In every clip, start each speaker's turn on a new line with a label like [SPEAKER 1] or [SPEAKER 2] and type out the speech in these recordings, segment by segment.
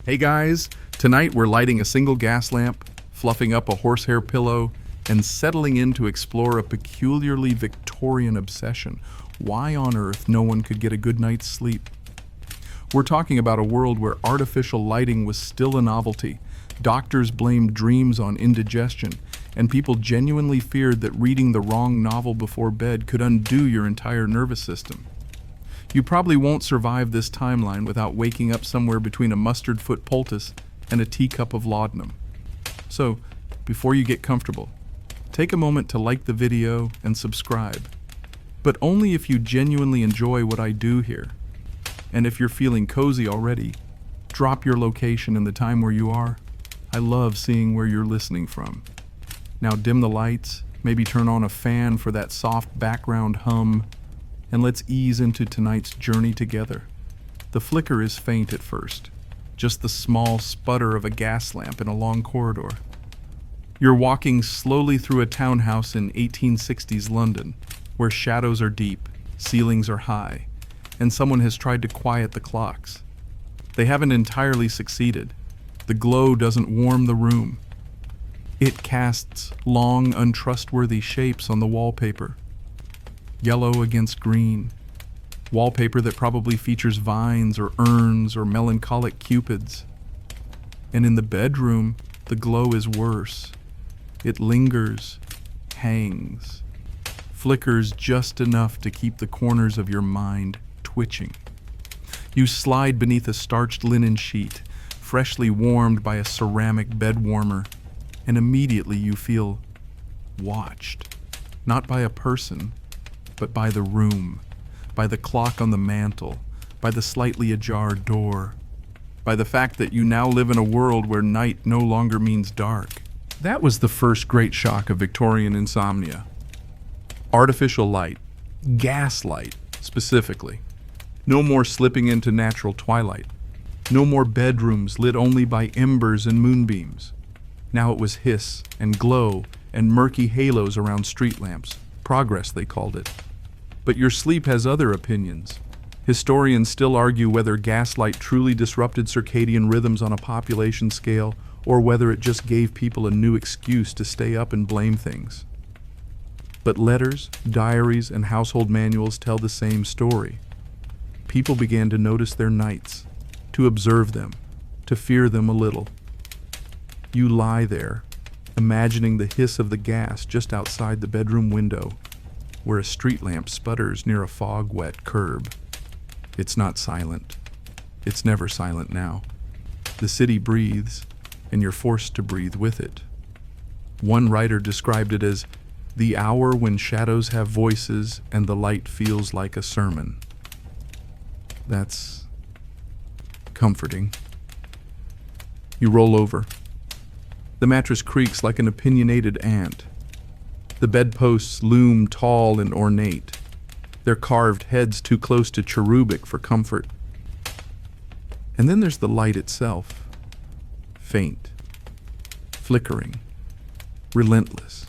[SPEAKER 1] Hey guys, tonight we're lighting a single gas lamp, fluffing up a horsehair pillow, and settling in to explore a peculiarly Victorian obsession. Why on earth no one could get a good night's sleep? We're talking about a world where artificial lighting was still a novelty. Doctors blamed dreams on indigestion, and people genuinely feared that reading the wrong novel before bed could undo your entire nervous system. You probably won't survive this timeline without waking up somewhere between a mustard foot poultice and a teacup of laudanum. So, before you get comfortable, take a moment to like the video and subscribe. But only if you genuinely enjoy what I do here. And if you're feeling cozy already, drop your location and the time where you are. I love seeing where you're listening from. Now dim the lights, maybe turn on a fan for that soft background hum, and let's ease into tonight's journey together. The flicker is faint at first, just the small sputter of a gas lamp in a long corridor. You're walking slowly through a townhouse in 1860s London, where shadows are deep, ceilings are high, and someone has tried to quiet the clocks. They haven't entirely succeeded. The glow doesn't warm the room. It casts long, untrustworthy shapes on the wallpaper. Yellow against green. Wallpaper that probably features vines or urns or melancholic cupids. And in the bedroom, the glow is worse. It lingers, hangs, flickers just enough to keep the corners of your mind twitching. You slide beneath a starched linen sheet, freshly warmed by a ceramic bed warmer, and immediately you feel watched. Not by a person, but by the room, by the clock on the mantel, by the slightly ajar door, by the fact that you now live in a world where night no longer means dark. That was the first great shock of Victorian insomnia. Artificial light, gaslight specifically. No more slipping into natural twilight. No more bedrooms lit only by embers and moonbeams. Now it was hiss and glow and murky halos around street lamps. Progress, they called it. But your sleep has other opinions. Historians still argue whether gaslight truly disrupted circadian rhythms on a population scale or whether it just gave people a new excuse to stay up and blame things. But letters, diaries, and household manuals tell the same story. People began to notice their nights, to observe them, to fear them a little. You lie there, imagining the hiss of the gas just outside the bedroom window, where a street lamp sputters near a fog-wet curb. It's not silent. It's never silent now. The city breathes, and you're forced to breathe with it. One writer described it as the hour when shadows have voices and the light feels like a sermon. That's comforting. You roll over. The mattress creaks like an opinionated ant. The bedposts loom tall and ornate, their carved heads too close to cherubic for comfort. And then there's the light itself. Faint, flickering, relentless.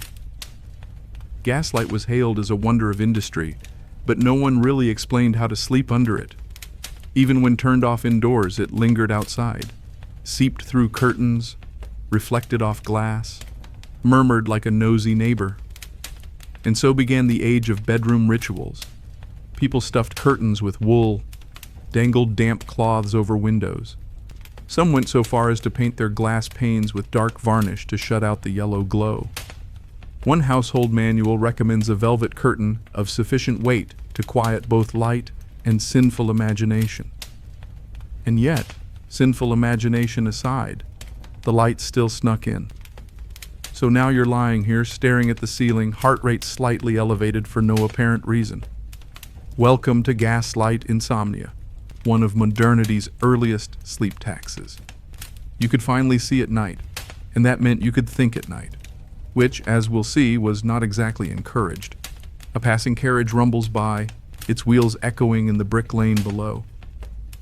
[SPEAKER 1] Gaslight was hailed as a wonder of industry, but no one really explained how to sleep under it. Even when turned off indoors, it lingered outside, seeped through curtains, reflected off glass, murmured like a nosy neighbor. And so began the age of bedroom rituals. People stuffed curtains with wool, dangled damp cloths over windows. Some went so far as to paint their glass panes with dark varnish to shut out the yellow glow. One household manual recommends a velvet curtain of sufficient weight to quiet both light and sinful imagination. And yet, sinful imagination aside, the light still snuck in. So now you're lying here staring at the ceiling, heart rate slightly elevated for no apparent reason. Welcome to gaslight insomnia, one of modernity's earliest sleep taxes. You could finally see at night, and that meant you could think at night, which, as we'll see, was not exactly encouraged. A passing carriage rumbles by, its wheels echoing in the brick lane below.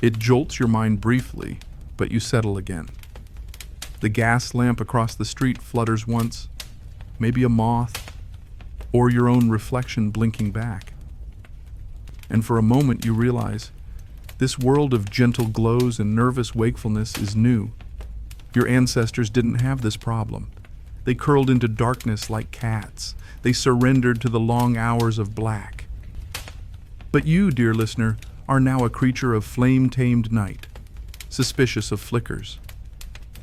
[SPEAKER 1] It jolts your mind briefly, but you settle again. The gas lamp across the street flutters once, maybe a moth, or your own reflection blinking back. And for a moment you realize This world of gentle glows and nervous wakefulness is new. Your ancestors didn't have this problem. They curled into darkness like cats. They surrendered to the long hours of black. But you, dear listener, are now a creature of flame-tamed night, suspicious of flickers,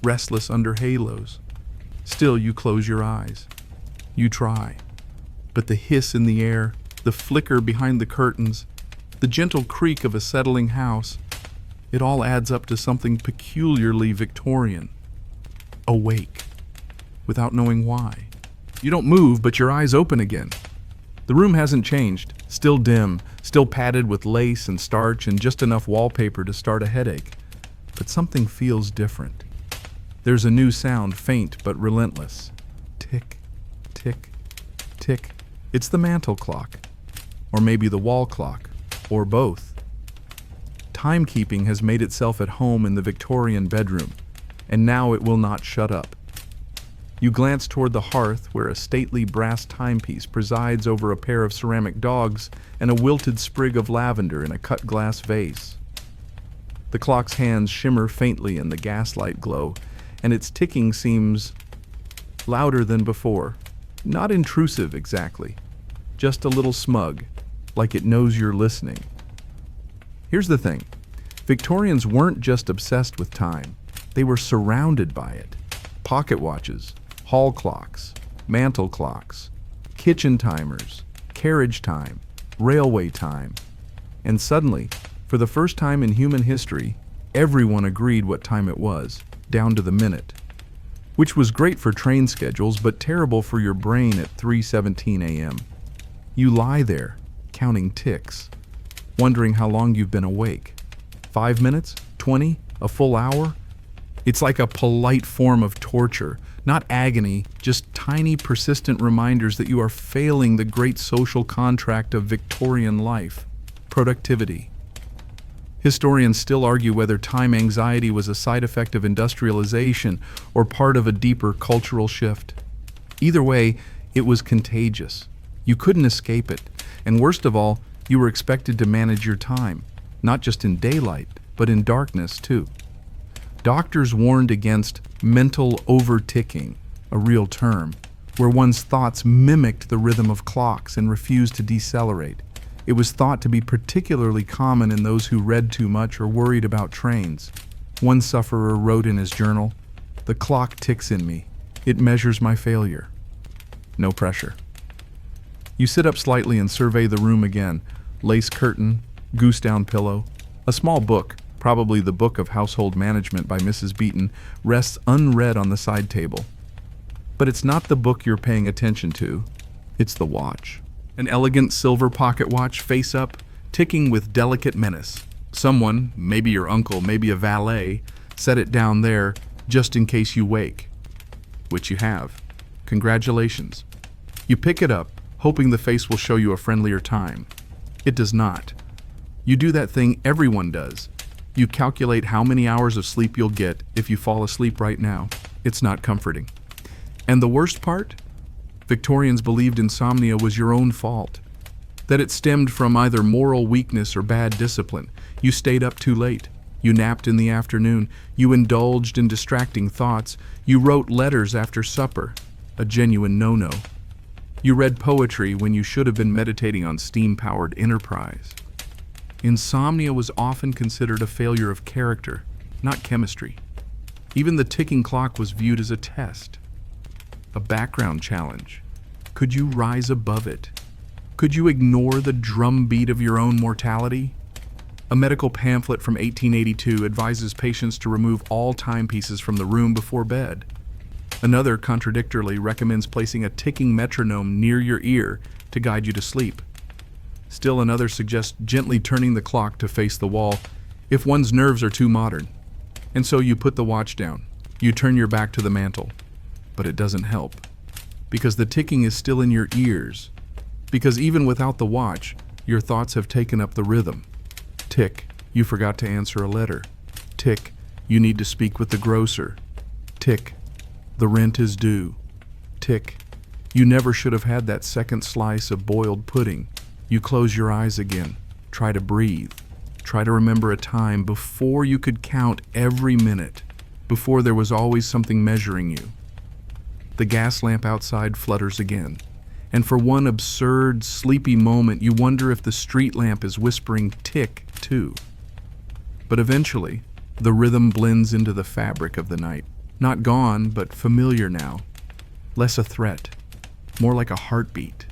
[SPEAKER 1] restless under halos. Still, you close your eyes. You try. But the hiss in the air, the flicker behind the curtains, the gentle creak of a settling house, it all adds up to something peculiarly Victorian. Awake, without knowing why. You don't move, but your eyes open again. The room hasn't changed, still dim, still padded with lace and starch and just enough wallpaper to start a headache. But something feels different. There's a new sound, faint but relentless. Tick, tick, tick. It's the mantel clock, or maybe the wall clock, or both. Timekeeping has made itself at home in the Victorian bedroom, and now it will not shut up. You glance toward the hearth where a stately brass timepiece presides over a pair of ceramic dogs and a wilted sprig of lavender in a cut glass vase. The clock's hands shimmer faintly in the gaslight glow, and its ticking seems louder than before. Not intrusive exactly, just a little smug, like it knows you're listening. Here's the thing. Victorians weren't just obsessed with time. They were surrounded by it. Pocket watches, hall clocks, mantel clocks, kitchen timers, carriage time, railway time. And suddenly, for the first time in human history, everyone agreed what time it was, down to the minute. Which was great for train schedules, but terrible for your brain at 3:17 a.m. You lie there, counting ticks, wondering how long you've been awake. 5 minutes? 20? A full hour? It's like a polite form of torture, not agony, just tiny persistent reminders that you are failing the great social contract of Victorian life, productivity. Historians still argue whether time anxiety was a side effect of industrialization or part of a deeper cultural shift. Either way, it was contagious. You couldn't escape it, and worst of all, you were expected to manage your time, not just in daylight, but in darkness too. Doctors warned against mental over-ticking, a real term, where one's thoughts mimicked the rhythm of clocks and refused to decelerate. It was thought to be particularly common in those who read too much or worried about trains. One sufferer wrote in his journal, "The clock ticks in me. It measures my failure." No pressure. You sit up slightly and survey the room again. Lace curtain, goose-down pillow. A small book, probably the Book of Household Management by Mrs. Beeton, rests unread on the side table. But it's not the book you're paying attention to. It's the watch. An elegant silver pocket watch, face up, ticking with delicate menace. Someone, maybe your uncle, maybe a valet, set it down there just in case you wake. Which you have. Congratulations. You pick it up, hoping the face will show you a friendlier time. It does not. You do that thing everyone does. You calculate how many hours of sleep you'll get if you fall asleep right now. It's not comforting. And the worst part? Victorians believed insomnia was your own fault, that it stemmed from either moral weakness or bad discipline. You stayed up too late. You napped in the afternoon. You indulged in distracting thoughts. You wrote letters after supper, a genuine no-no. You read poetry when you should have been meditating on steam-powered enterprise. Insomnia was often considered a failure of character, not chemistry. Even the ticking clock was viewed as a test. A background challenge. Could you rise above it? Could you ignore the drumbeat of your own mortality? A medical pamphlet from 1882 advises patients to remove all timepieces from the room before bed. Another contradictorily recommends placing a ticking metronome near your ear to guide you to sleep. Still another suggests gently turning the clock to face the wall if one's nerves are too modern. And so you put the watch down. You turn your back to the mantel. But it doesn't help, because the ticking is still in your ears, because even without the watch, your thoughts have taken up the rhythm. Tick, you forgot to answer a letter. Tick, you need to speak with the grocer. Tick, the rent is due. Tick, you never should have had that second slice of boiled pudding. You close your eyes again, try to breathe. Try to remember a time before you could count every minute, before there was always something measuring you. The gas lamp outside flutters again, and for one absurd, sleepy moment you wonder if the street lamp is whispering tick too. But eventually, the rhythm blends into the fabric of the night. Not gone, but familiar now. Less a threat, more like a heartbeat.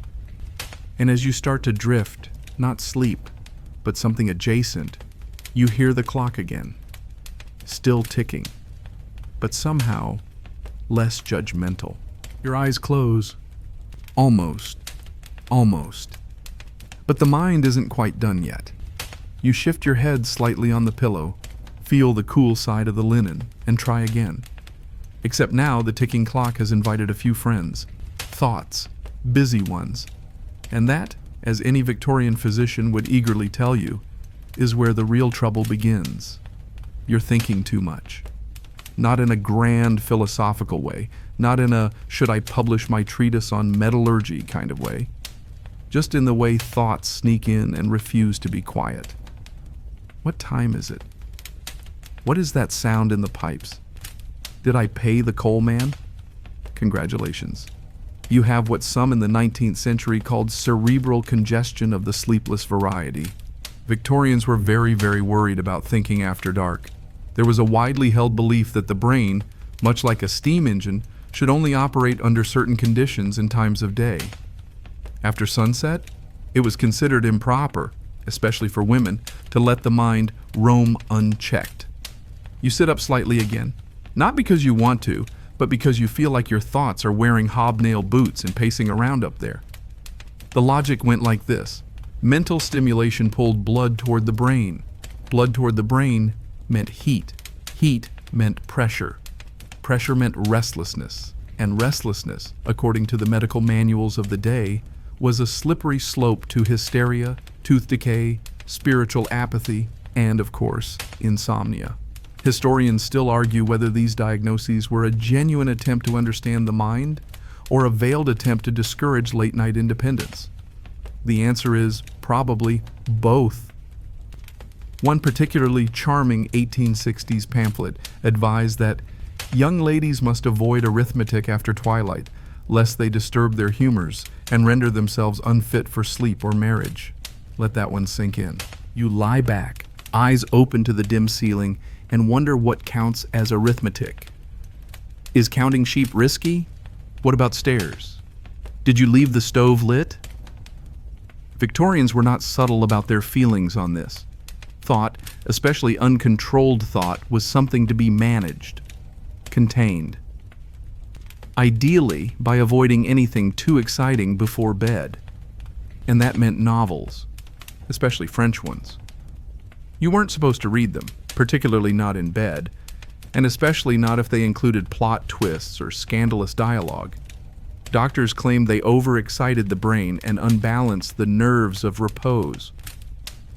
[SPEAKER 1] And as you start to drift, not sleep, but something adjacent, you hear the clock again, still ticking, but somehow less judgmental. Your eyes close. Almost. But the mind isn't quite done yet. You shift your head slightly on the pillow, feel the cool side of the linen, and try again. Except now the ticking clock has invited a few friends, thoughts, busy ones. And that, as any Victorian physician would eagerly tell you, is where the real trouble begins. You're thinking too much. Not in a grand philosophical way, not in a should I publish my treatise on metallurgy kind of way, just in the way thoughts sneak in and refuse to be quiet. What time is it? What is that sound in the pipes? Did I pay the coal man? Congratulations. You have what some in the 19th century called cerebral congestion of the sleepless variety. Victorians were very, very worried about thinking after dark. There was a widely held belief that the brain, much like a steam engine, should only operate under certain conditions in times of day. After sunset, it was considered improper, especially for women, to let the mind roam unchecked. You sit up slightly again, not because you want to, but because you feel like your thoughts are wearing hobnail boots and pacing around up there. The logic went like this. Mental stimulation pulled blood toward the brain. Blood toward the brain meant heat. Heat meant pressure. Pressure meant restlessness. And restlessness, according to the medical manuals of the day, was a slippery slope to hysteria, tooth decay, spiritual apathy, and, of course, insomnia. Historians still argue whether these diagnoses were a genuine attempt to understand the mind or a veiled attempt to discourage late-night independence. The answer is probably both. One particularly charming 1860s pamphlet advised that young ladies must avoid arithmetic after twilight, lest they disturb their humors and render themselves unfit for sleep or marriage. Let that one sink in. You lie back, eyes open to the dim ceiling, and wonder what counts as arithmetic. Is counting sheep risky? What about stairs? Did you leave the stove lit? Victorians were not subtle about their feelings on this. Thought, especially uncontrolled thought, was something to be managed, contained. Ideally, by avoiding anything too exciting before bed. And that meant novels, especially French ones. You weren't supposed to read them, particularly not in bed, and especially not if they included plot twists or scandalous dialogue. Doctors claimed they overexcited the brain and unbalanced the nerves of repose.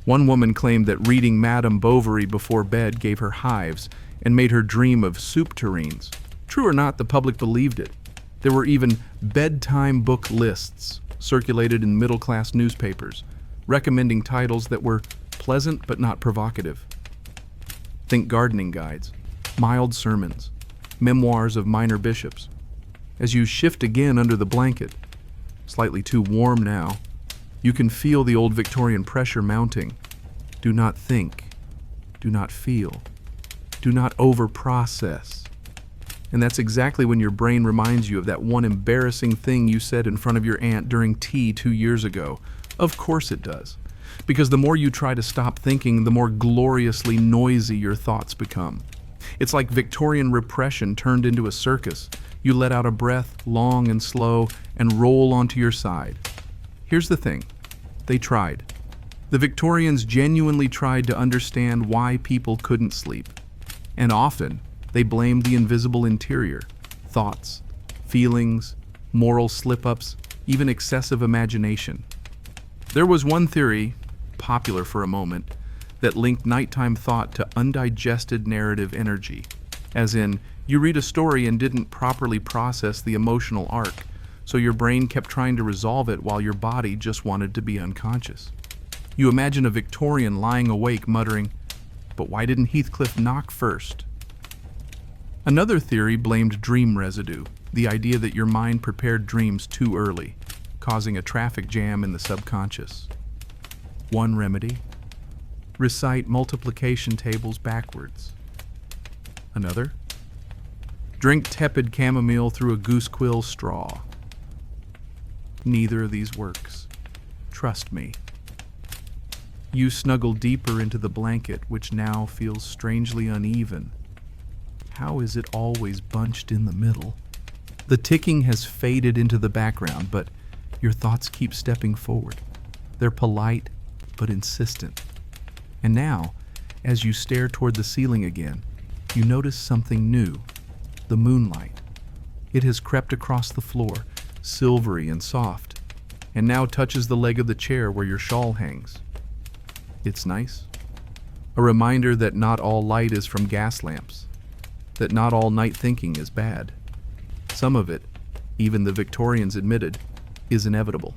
[SPEAKER 1] One woman claimed that reading Madame Bovary before bed gave her hives and made her dream of soup tureens. True or not, the public believed it. There were even bedtime book lists circulated in middle-class newspapers, recommending titles that were pleasant but not provocative. Think gardening guides, mild sermons, memoirs of minor bishops. As you shift again under the blanket, slightly too warm now, you can feel the old Victorian pressure mounting. Do not think. Do not feel. Do not over-process. And that's exactly when your brain reminds you of that one embarrassing thing you said in front of your aunt during tea 2 years ago. Of course it does. Because the more you try to stop thinking, the more gloriously noisy your thoughts become. It's like Victorian repression turned into a circus. You let out a breath, long and slow, and roll onto your side. Here's the thing. They tried. The Victorians genuinely tried to understand why people couldn't sleep. And often, they blamed the invisible interior, thoughts, feelings, moral slip-ups, even excessive imagination. There was one theory, popular for a moment, that linked nighttime thought to undigested narrative energy, as in, you read a story and didn't properly process the emotional arc, so your brain kept trying to resolve it while your body just wanted to be unconscious. You imagine a Victorian lying awake muttering, "But why didn't Heathcliff knock first?" Another theory blamed dream residue, the idea that your mind prepared dreams too early, causing a traffic jam in the subconscious. One remedy: recite multiplication tables backwards. Another: drink tepid chamomile through a goose quill straw. Neither of these works. Trust me. You snuggle deeper into the blanket, which now feels strangely uneven. How is it always bunched in the middle? The ticking has faded into the background, but your thoughts keep stepping forward. They're polite, but insistent. And now, as you stare toward the ceiling again, you notice something new: the moonlight. It has crept across the floor, silvery and soft, and now touches the leg of the chair where your shawl hangs. It's nice. A reminder that not all light is from gas lamps, that not all night thinking is bad. Some of it, even the Victorians admitted, is inevitable.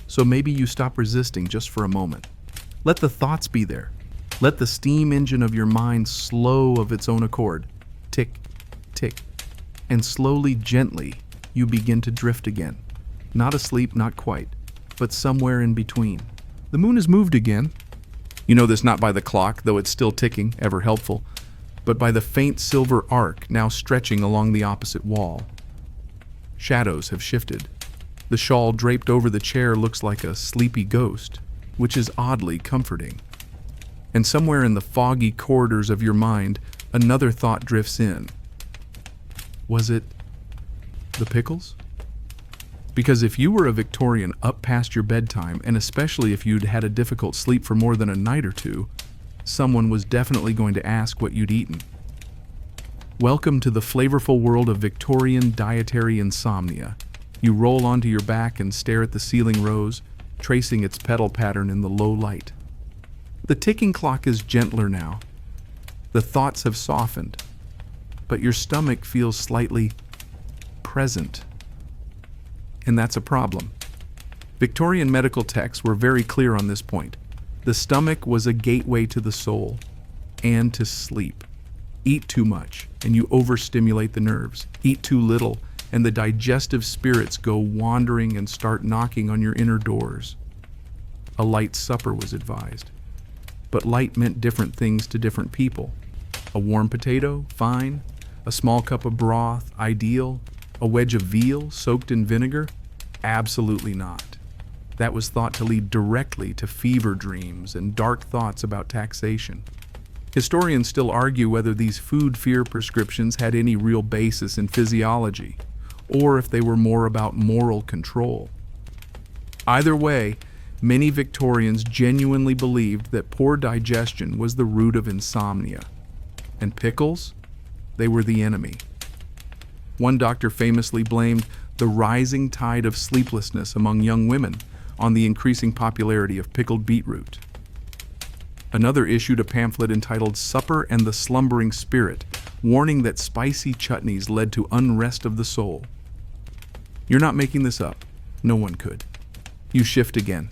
[SPEAKER 1] So maybe you stop resisting just for a moment. Let the thoughts be there. Let the steam engine of your mind slow of its own accord. Tick, tick. And slowly, gently, you begin to drift again. Not asleep, not quite, but somewhere in between. The moon has moved again. You know this not by the clock, though it's still ticking, ever helpful, but by the faint silver arc now stretching along the opposite wall. Shadows have shifted. The shawl draped over the chair looks like a sleepy ghost, which is oddly comforting. And somewhere in the foggy corridors of your mind, another thought drifts in. Was it the pickles? Because if you were a Victorian up past your bedtime, and especially if you'd had a difficult sleep for more than a night or two, someone was definitely going to ask what you'd eaten. Welcome to the flavorful world of Victorian dietary insomnia. You roll onto your back and stare at the ceiling rose, tracing its petal pattern in the low light. The ticking clock is gentler now. The thoughts have softened, but your stomach feels slightly present. And that's a problem. Victorian medical texts were very clear on this point. The stomach was a gateway to the soul and to sleep. Eat too much, and you overstimulate the nerves. Eat too little, and the digestive spirits go wandering and start knocking on your inner doors. A light supper was advised. But light meant different things to different people. A warm potato, fine. A small cup of broth, ideal. A wedge of veal soaked in vinegar, absolutely not. That was thought to lead directly to fever dreams and dark thoughts about taxation. Historians still argue whether these food fear prescriptions had any real basis in physiology, or if they were more about moral control. Either way, many Victorians genuinely believed that poor digestion was the root of insomnia. And pickles? They were the enemy. One doctor famously blamed the rising tide of sleeplessness among young women on the increasing popularity of pickled beetroot. Another issued a pamphlet entitled "Supper and the Slumbering Spirit," warning that spicy chutneys led to unrest of the soul. You're not making this up. No one could. You shift again.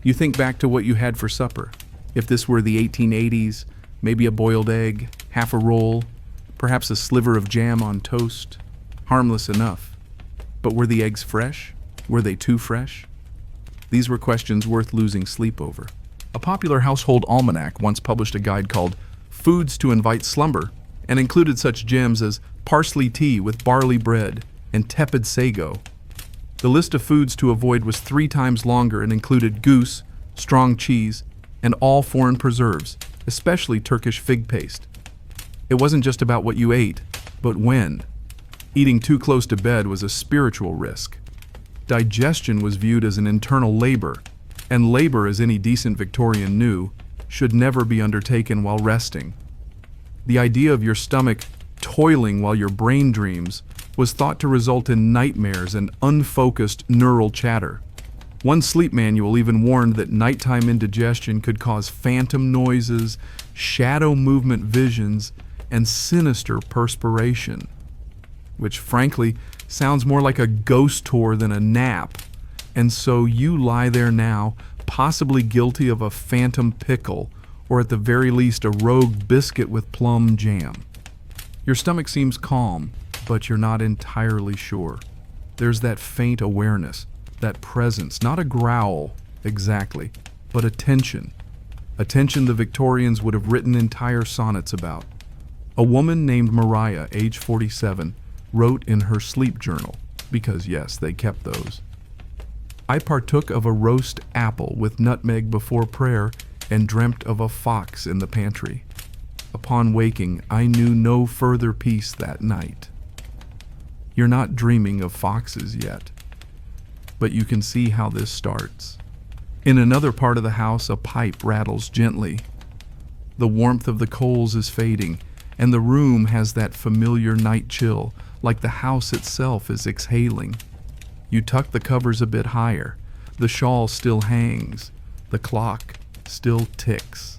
[SPEAKER 1] You think back to what you had for supper. If this were the 1880s, maybe a boiled egg, half a roll, perhaps a sliver of jam on toast. Harmless enough. But were the eggs fresh? Were they too fresh? These were questions worth losing sleep over. A popular household almanac once published a guide called "Foods to Invite Slumber" and included such gems as parsley tea with barley bread and tepid sago. The list of foods to avoid was 3 times longer and included goose, strong cheese, and all foreign preserves, especially Turkish fig paste. It wasn't just about what you ate, but when. Eating too close to bed was a spiritual risk. Digestion was viewed as an internal labor, and labor, as any decent Victorian knew, should never be undertaken while resting. The idea of your stomach toiling while your brain dreams was thought to result in nightmares and unfocused neural chatter. One sleep manual even warned that nighttime indigestion could cause phantom noises, shadow movement visions, and sinister perspiration, which frankly sounds more like a ghost tour than a nap. And so you lie there now, possibly guilty of a phantom pickle, or at the very least a rogue biscuit with plum jam. Your stomach seems calm, but you're not entirely sure. There's that faint awareness, that presence, not a growl exactly, but a tension. A tension the Victorians would have written entire sonnets about. A woman named Maria, age 47, wrote in her sleep journal, because yes, they kept those. I partook of a roast apple with nutmeg before prayer and dreamt of a fox in the pantry. Upon waking, I knew no further peace that night. You're not dreaming of foxes yet, but you can see how this starts. In another part of the house, a pipe rattles gently. The warmth of the coals is fading, and the room has that familiar night chill, like the house itself is exhaling. You tuck the covers a bit higher. The shawl still hangs. The clock still ticks.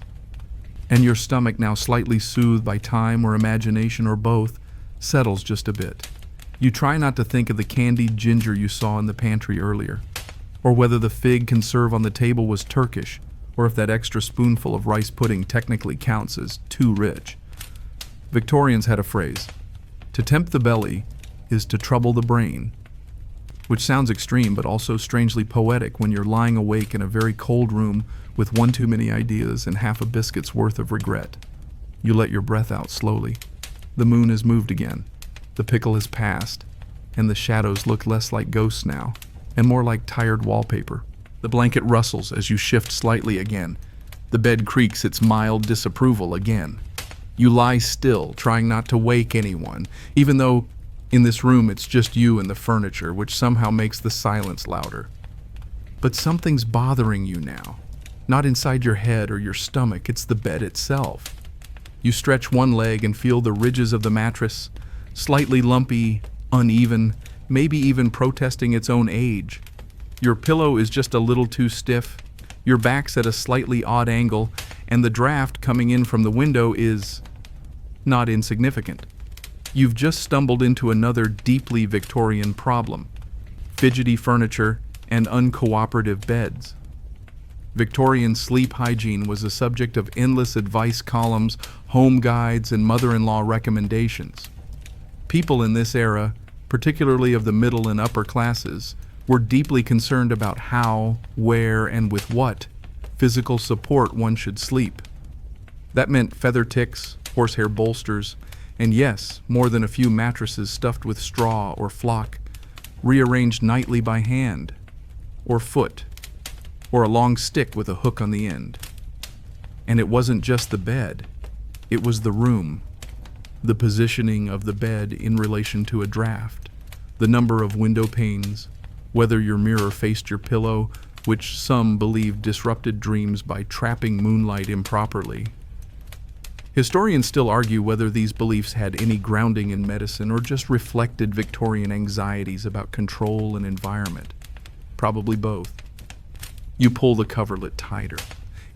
[SPEAKER 1] And your stomach, now slightly soothed by time or imagination or both, settles just a bit. You try not to think of the candied ginger you saw in the pantry earlier, or whether the fig conserve on the table was Turkish, or if that extra spoonful of rice pudding technically counts as too rich. Victorians had a phrase, "To tempt the belly is to trouble the brain," which sounds extreme but also strangely poetic when you're lying awake in a very cold room with one too many ideas and half a biscuit's worth of regret. You let your breath out slowly. The moon has moved again. The pickle has passed, and the shadows look less like ghosts now, and more like tired wallpaper. The blanket rustles as you shift slightly again. The bed creaks its mild disapproval again. You lie still, trying not to wake anyone, even though in this room it's just you and the furniture, which somehow makes the silence louder. But something's bothering you now. Not inside your head or your stomach, it's the bed itself. You stretch one leg and feel the ridges of the mattress, slightly lumpy, uneven, maybe even protesting its own age. Your pillow is just a little too stiff, your back's at a slightly odd angle, and the draft coming in from the window is not insignificant. You've just stumbled into another deeply Victorian problem: fidgety furniture and uncooperative beds. Victorian sleep hygiene was the subject of endless advice columns, home guides, and mother-in-law recommendations. People in this era, particularly of the middle and upper classes, were deeply concerned about how, where, and with what physical support one should sleep. That meant feather ticks, horsehair bolsters, and yes, more than a few mattresses stuffed with straw or flock, rearranged nightly by hand, or foot, or a long stick with a hook on the end. And it wasn't just the bed, it was the room, the positioning of the bed in relation to a draft, the number of window panes, whether your mirror faced your pillow, which some believe disrupted dreams by trapping moonlight improperly. Historians still argue whether these beliefs had any grounding in medicine or just reflected Victorian anxieties about control and environment. Probably both. You pull the coverlet tighter.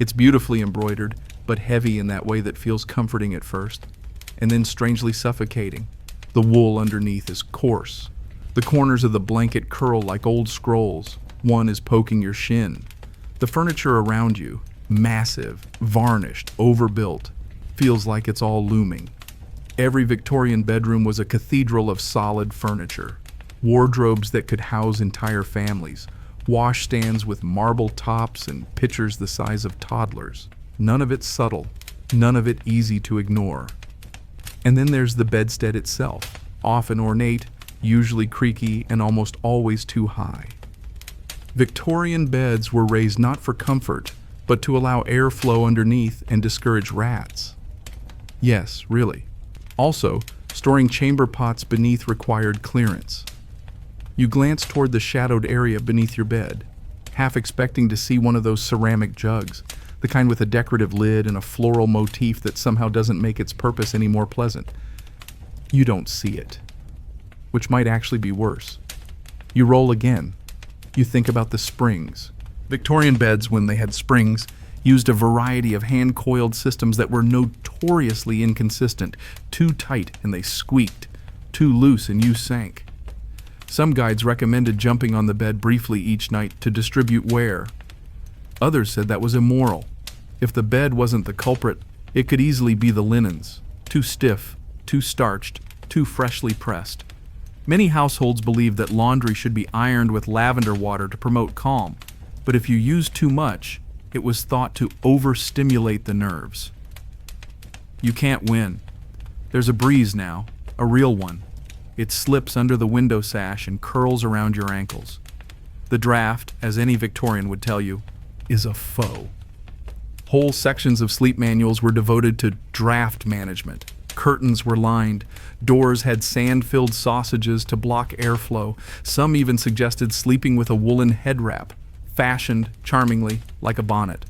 [SPEAKER 1] It's beautifully embroidered, but heavy in that way that feels comforting at first, and then strangely suffocating. The wool underneath is coarse. The corners of the blanket curl like old scrolls. One is poking your shin. The furniture around you, massive, varnished, overbuilt, feels like it's all looming. Every Victorian bedroom was a cathedral of solid furniture. Wardrobes that could house entire families. Washstands with marble tops and pitchers the size of toddlers. None of it subtle, none of it easy to ignore. And then there's the bedstead itself, often ornate, usually creaky, and almost always too high. Victorian beds were raised not for comfort, but to allow airflow underneath and discourage rats. Yes, really. Also, storing chamber pots beneath required clearance. You glance toward the shadowed area beneath your bed, half expecting to see one of those ceramic jugs, the kind with a decorative lid and a floral motif that somehow doesn't make its purpose any more pleasant. You don't see it, which might actually be worse. You roll again. You think about the springs. Victorian beds, when they had springs, used a variety of hand-coiled systems that were notoriously inconsistent, too tight and they squeaked, too loose and you sank. Some guides recommended jumping on the bed briefly each night to distribute wear. Others said that was immoral. If the bed wasn't the culprit, it could easily be the linens, too stiff, too starched, too freshly pressed. Many households believed that laundry should be ironed with lavender water to promote calm, but if you used too much, it was thought to overstimulate the nerves. You can't win. There's a breeze now, a real one. It slips under the window sash and curls around your ankles. The draft, as any Victorian would tell you, is a foe. Whole sections of sleep manuals were devoted to draft management. Curtains were lined. Doors had sand-filled sausages to block airflow. Some even suggested sleeping with a woolen head wrap, fashioned, charmingly, like a bonnet.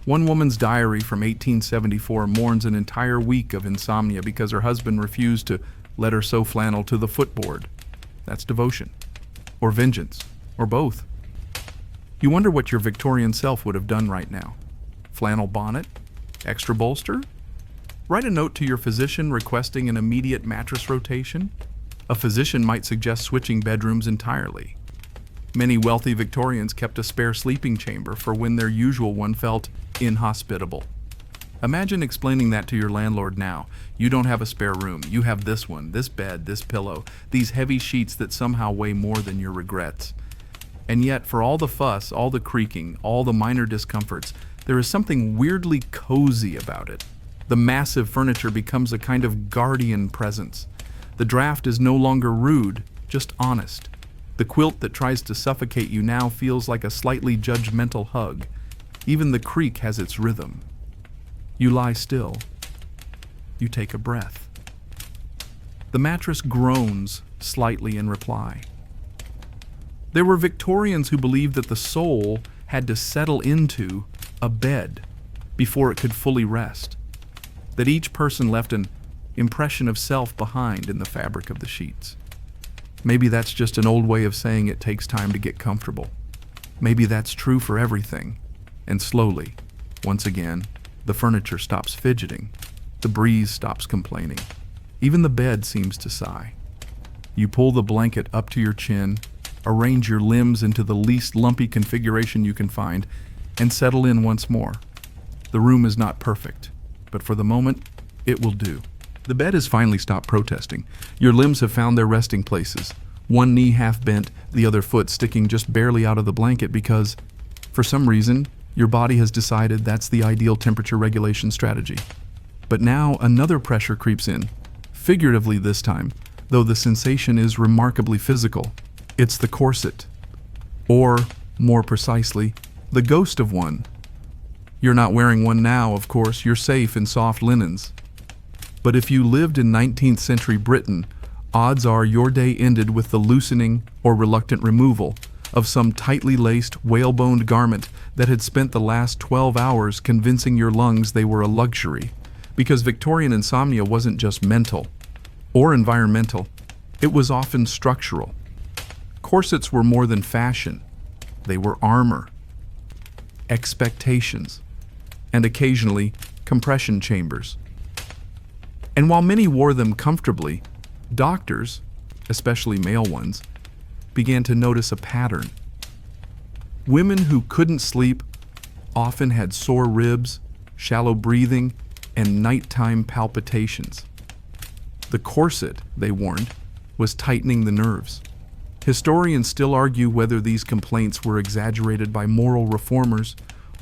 [SPEAKER 1] One woman's diary from 1874 mourns an entire week of insomnia because her husband refused to let her sew flannel to the footboard. That's devotion. Or vengeance. Or both. You wonder what your Victorian self would have done right now. Flannel bonnet? Extra bolster? Write a note to your physician requesting an immediate mattress rotation? A physician might suggest switching bedrooms entirely. Many wealthy Victorians kept a spare sleeping chamber for when their usual one felt inhospitable. Imagine explaining that to your landlord now. You don't have a spare room. You have this one, this bed, this pillow, these heavy sheets that somehow weigh more than your regrets. And yet, for all the fuss, all the creaking, all the minor discomforts, there is something weirdly cozy about it. The massive furniture becomes a kind of guardian presence. The draft is no longer rude, just honest. The quilt that tries to suffocate you now feels like a slightly judgmental hug. Even the creak has its rhythm. You lie still. You take a breath. The mattress groans slightly in reply. There were Victorians who believed that the soul had to settle into a bed before it could fully rest, that each person left an impression of self behind in the fabric of the sheets. Maybe that's just an old way of saying it takes time to get comfortable. Maybe that's true for everything, and slowly, once again, the furniture stops fidgeting, the breeze stops complaining, even the bed seems to sigh. You pull the blanket up to your chin, arrange your limbs into the least lumpy configuration you can find, and settle in once more. The room is not perfect, but for the moment, it will do. The bed has finally stopped protesting. Your limbs have found their resting places, one knee half bent, the other foot sticking just barely out of the blanket because, for some reason, your body has decided that's the ideal temperature regulation strategy. But now another pressure creeps in, figuratively this time, though the sensation is remarkably physical. It's the corset. Or, more precisely, the ghost of one. You're not wearing one now, of course, you're safe in soft linens. But if you lived in 19th century Britain, odds are your day ended with the loosening or reluctant removal of some tightly laced, whaleboned garment that had spent the last 12 hours convincing your lungs they were a luxury. Because Victorian insomnia wasn't just mental or environmental, it was often structural. Corsets were more than fashion. They were armor, expectations, and occasionally compression chambers. And while many wore them comfortably, doctors, especially male ones, began to notice a pattern. Women who couldn't sleep often had sore ribs, shallow breathing, and nighttime palpitations. The corset, they warned, was tightening the nerves. Historians still argue whether these complaints were exaggerated by moral reformers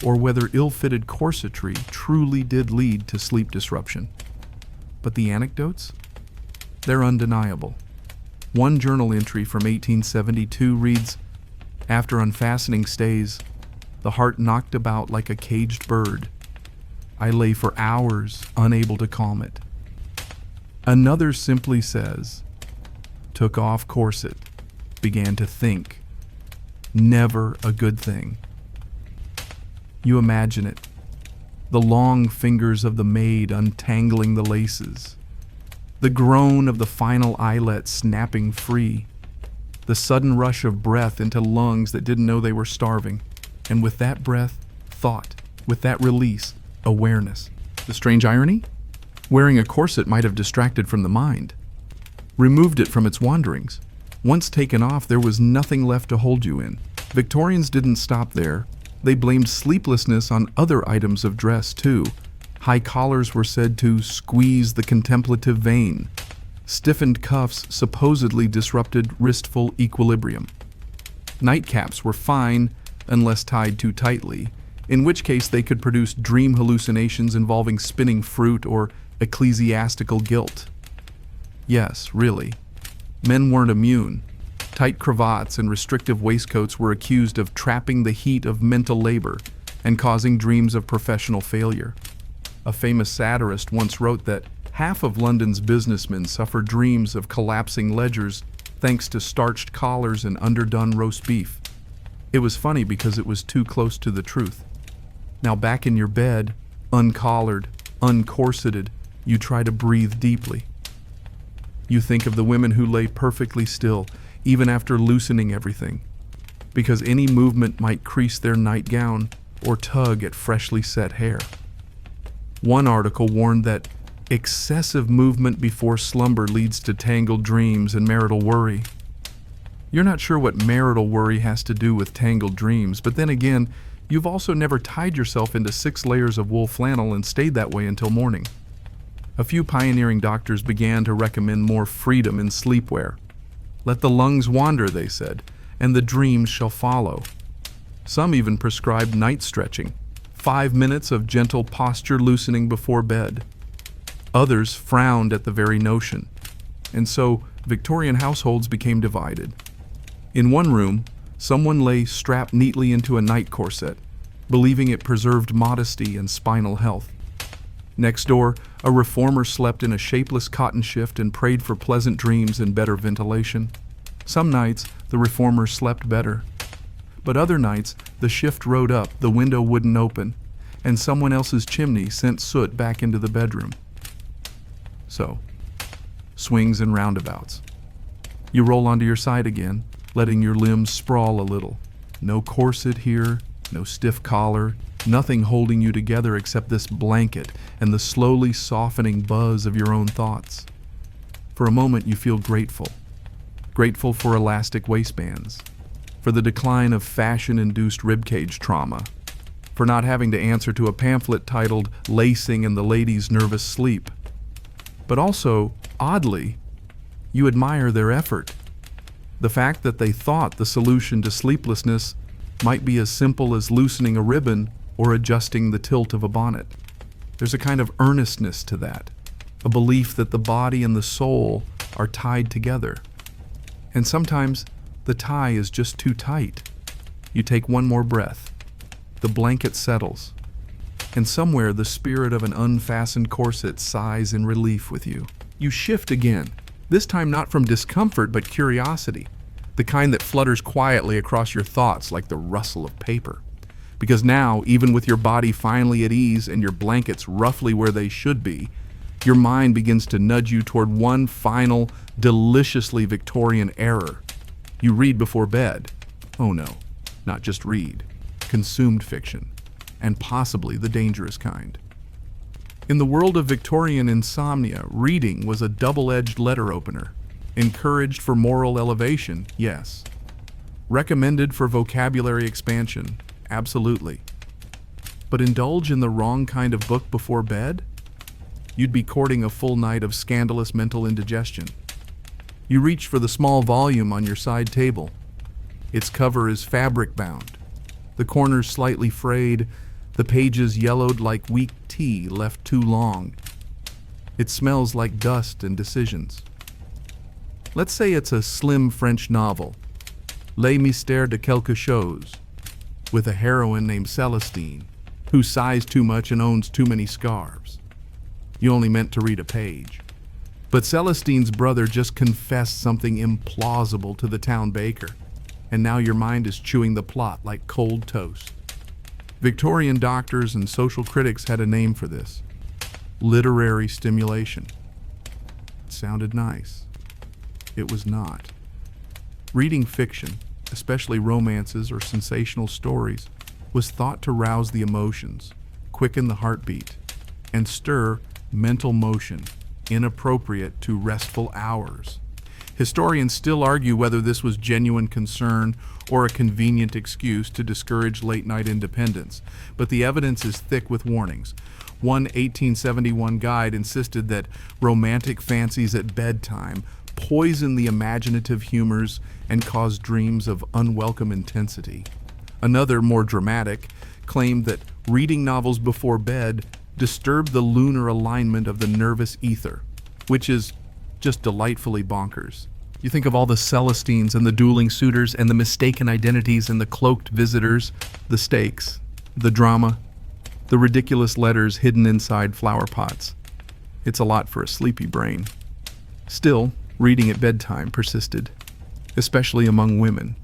[SPEAKER 1] or whether ill-fitted corsetry truly did lead to sleep disruption. But the anecdotes? They're undeniable. One journal entry from 1872 reads, "After unfastening stays, the heart knocked about like a caged bird. I lay for hours unable to calm it." Another simply says, "Took off corset, began to think. Never a good thing." You imagine it. The long fingers of the maid untangling the laces. The groan of the final eyelet snapping free. The sudden rush of breath into lungs that didn't know they were starving. And with that breath, thought. With that release, awareness. The strange irony? Wearing a corset might have distracted from the mind, removed it from its wanderings. Once taken off, there was nothing left to hold you in. Victorians didn't stop there. They blamed sleeplessness on other items of dress, too. High collars were said to squeeze the contemplative vein. Stiffened cuffs supposedly disrupted wristful equilibrium. Nightcaps were fine unless tied too tightly, in which case they could produce dream hallucinations involving spinning fruit or ecclesiastical guilt. Yes, really. Men weren't immune. Tight cravats and restrictive waistcoats were accused of trapping the heat of mental labor and causing dreams of professional failure. A famous satirist once wrote that half of London's businessmen suffer dreams of collapsing ledgers thanks to starched collars and underdone roast beef. It was funny because it was too close to the truth. Now back in your bed, uncollared, uncorseted, you try to breathe deeply. You think of the women who lay perfectly still, even after loosening everything, because any movement might crease their nightgown or tug at freshly set hair. One article warned that excessive movement before slumber leads to tangled dreams and marital worry. You're not sure what marital worry has to do with tangled dreams, but then again, you've also never tied yourself into 6 layers of wool flannel and stayed that way until morning. A few pioneering doctors began to recommend more freedom in sleepwear. Let the lungs wander, they said, and the dreams shall follow. Some even prescribed night stretching, 5 minutes of gentle posture loosening before bed. Others frowned at the very notion, and so Victorian households became divided. In one room, someone lay strapped neatly into a night corset, believing it preserved modesty and spinal health. Next door, a reformer slept in a shapeless cotton shift and prayed for pleasant dreams and better ventilation. Some nights, the reformer slept better. But other nights, the shift rode up, the window wouldn't open, and someone else's chimney sent soot back into the bedroom. So, swings and roundabouts. You roll onto your side again, letting your limbs sprawl a little. No corset here, no stiff collar, nothing holding you together except this blanket and the slowly softening buzz of your own thoughts. For a moment you feel grateful. Grateful for elastic waistbands, for the decline of fashion-induced ribcage trauma, for not having to answer to a pamphlet titled Lacing and the Lady's Nervous Sleep. But also, oddly, you admire their effort. The fact that they thought the solution to sleeplessness might be as simple as loosening a ribbon or adjusting the tilt of a bonnet. There's a kind of earnestness to that, a belief that the body and the soul are tied together. And sometimes the tie is just too tight. You take one more breath. The blanket settles. And somewhere the spirit of an unfastened corset sighs in relief with you. You shift again, this time not from discomfort but curiosity, the kind that flutters quietly across your thoughts like the rustle of paper. Because now, even with your body finally at ease and your blankets roughly where they should be, your mind begins to nudge you toward one final, deliciously Victorian error. You read before bed. Oh no, not just read. Consumed fiction, and possibly the dangerous kind. In the world of Victorian insomnia, reading was a double-edged letter opener. Encouraged for moral elevation, yes. Recommended for vocabulary expansion, absolutely. But indulge in the wrong kind of book before bed? You'd be courting a full night of scandalous mental indigestion. You reach for the small volume on your side table. Its cover is fabric-bound, the corners slightly frayed, the pages yellowed like weak tea left too long. It smells like dust and decisions. Let's say it's a slim French novel, Les Mystères de quelque chose, with a heroine named Celestine, who sighs too much and owns too many scarves. You only meant to read a page. But Celestine's brother just confessed something implausible to the town baker, and now your mind is chewing the plot like cold toast. Victorian doctors and social critics had a name for this: literary stimulation. It sounded nice. It was not. Reading fiction, especially romances or sensational stories, was thought to rouse the emotions, quicken the heartbeat, and stir mental motion inappropriate to restful hours. Historians still argue whether this was genuine concern or a convenient excuse to discourage late-night independence, but the evidence is thick with warnings. One 1871 guide insisted that romantic fancies at bedtime poison the imaginative humors and cause dreams of unwelcome intensity. Another, more dramatic, claimed that reading novels before bed disturbed the lunar alignment of the nervous ether, which is just delightfully bonkers. You think of all the Celestines and the dueling suitors and the mistaken identities and the cloaked visitors, the stakes, the drama, the ridiculous letters hidden inside flower pots. It's a lot for a sleepy brain. Still, reading at bedtime persisted, especially among women,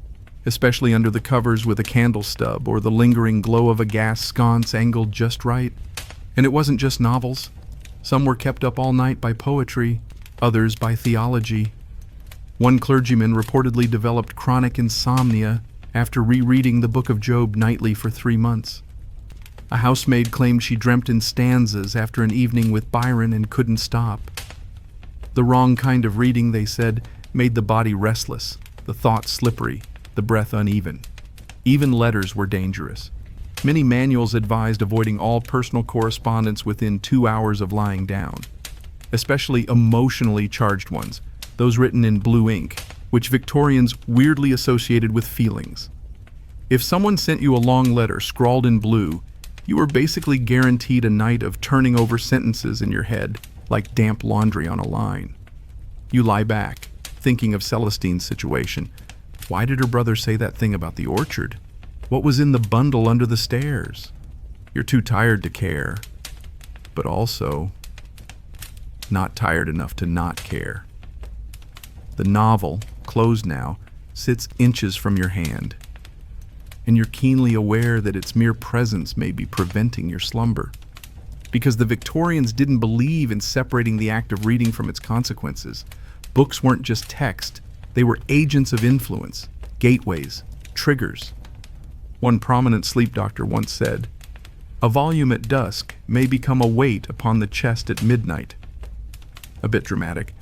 [SPEAKER 1] especially under the covers with a candle stub or the lingering glow of a gas sconce angled just right. And it wasn't just novels. Some were kept up all night by poetry, others by theology. One clergyman reportedly developed chronic insomnia after rereading the Book of Job nightly for 3 months. A housemaid claimed she dreamt in stanzas after an evening with Byron and couldn't stop. The wrong kind of reading, they said, made the body restless, the thoughts slippery, the breath uneven. Even letters were dangerous. Many manuals advised avoiding all personal correspondence within 2 hours of lying down, especially emotionally charged ones, those written in blue ink, which Victorians weirdly associated with feelings. If someone sent you a long letter scrawled in blue, you were basically guaranteed a night of turning over sentences in your head like damp laundry on a line. You lie back, thinking of Celestine's situation. Why did her brother say that thing about the orchard? What was in the bundle under the stairs? You're too tired to care, but also not tired enough to not care. The novel, closed now, sits inches from your hand, and you're keenly aware that its mere presence may be preventing your slumber. Because the Victorians didn't believe in separating the act of reading from its consequences. Books weren't just text, they were agents of influence, gateways, triggers. One prominent sleep doctor once said, "A volume at dusk may become a weight upon the chest at midnight." A bit dramatic,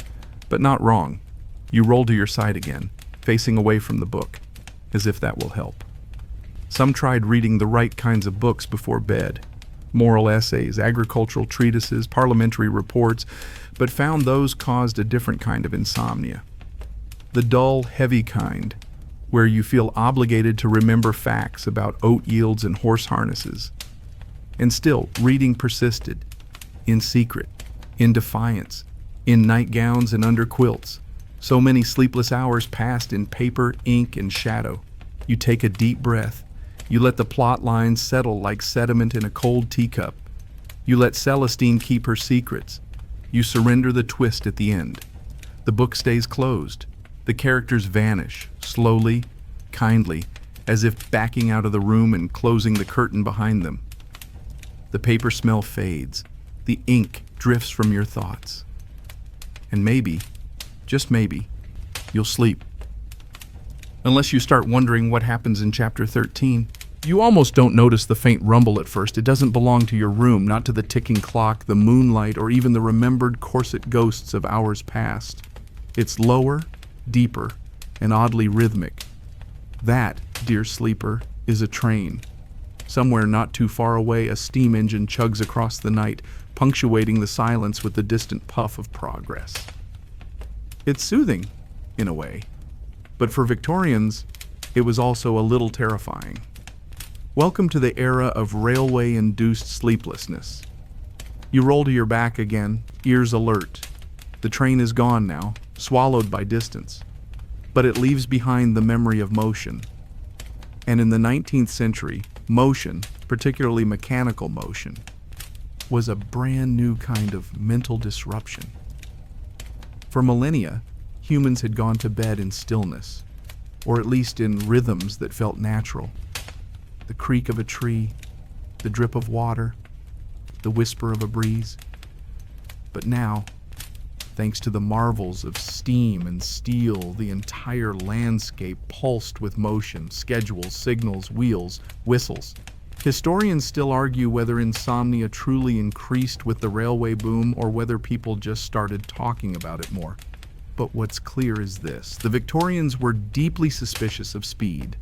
[SPEAKER 1] but not wrong. You roll to your side again, facing away from the book, as if that will help. Some tried reading the right kinds of books before bed, moral essays, agricultural treatises, parliamentary reports, but found those caused a different kind of insomnia. The dull, heavy kind, where you feel obligated to remember facts about oat yields and horse harnesses. And still, reading persisted, in secret, in defiance, in nightgowns and under quilts. So many sleepless hours passed in paper, ink, and shadow. You take a deep breath. You let the plot lines settle like sediment in a cold teacup. You let Celestine keep her secrets. You surrender the twist at the end. The book stays closed. The characters vanish, slowly, kindly, as if backing out of the room and closing the curtain behind them. The paper smell fades. The ink drifts from your thoughts. And maybe, just maybe, you'll sleep. Unless you start wondering what happens in chapter 13. You almost don't notice the faint rumble at first. It doesn't belong to your room, not to the ticking clock, the moonlight, or even the remembered corset ghosts of hours past. It's lower, deeper, and oddly rhythmic. That, dear sleeper, is a train. Somewhere not too far away, a steam engine chugs across the night, punctuating the silence with the distant puff of progress. It's soothing, in a way. But for Victorians, it was also a little terrifying. Welcome to the era of railway-induced sleeplessness. You roll to your back again, ears alert. The train is gone now, swallowed by distance. But it leaves behind the memory of motion. And in the 19th century, motion, particularly mechanical motion, was a brand new kind of mental disruption. For millennia, humans had gone to bed in stillness, or at least in rhythms that felt natural. The creak of a tree, the drip of water, the whisper of a breeze. But now, thanks to the marvels of steam and steel, the entire landscape pulsed with motion, schedules, signals, wheels, whistles. Historians still argue whether insomnia truly increased with the railway boom or whether people just started talking about it more. But what's clear is this: the Victorians were deeply suspicious of speed.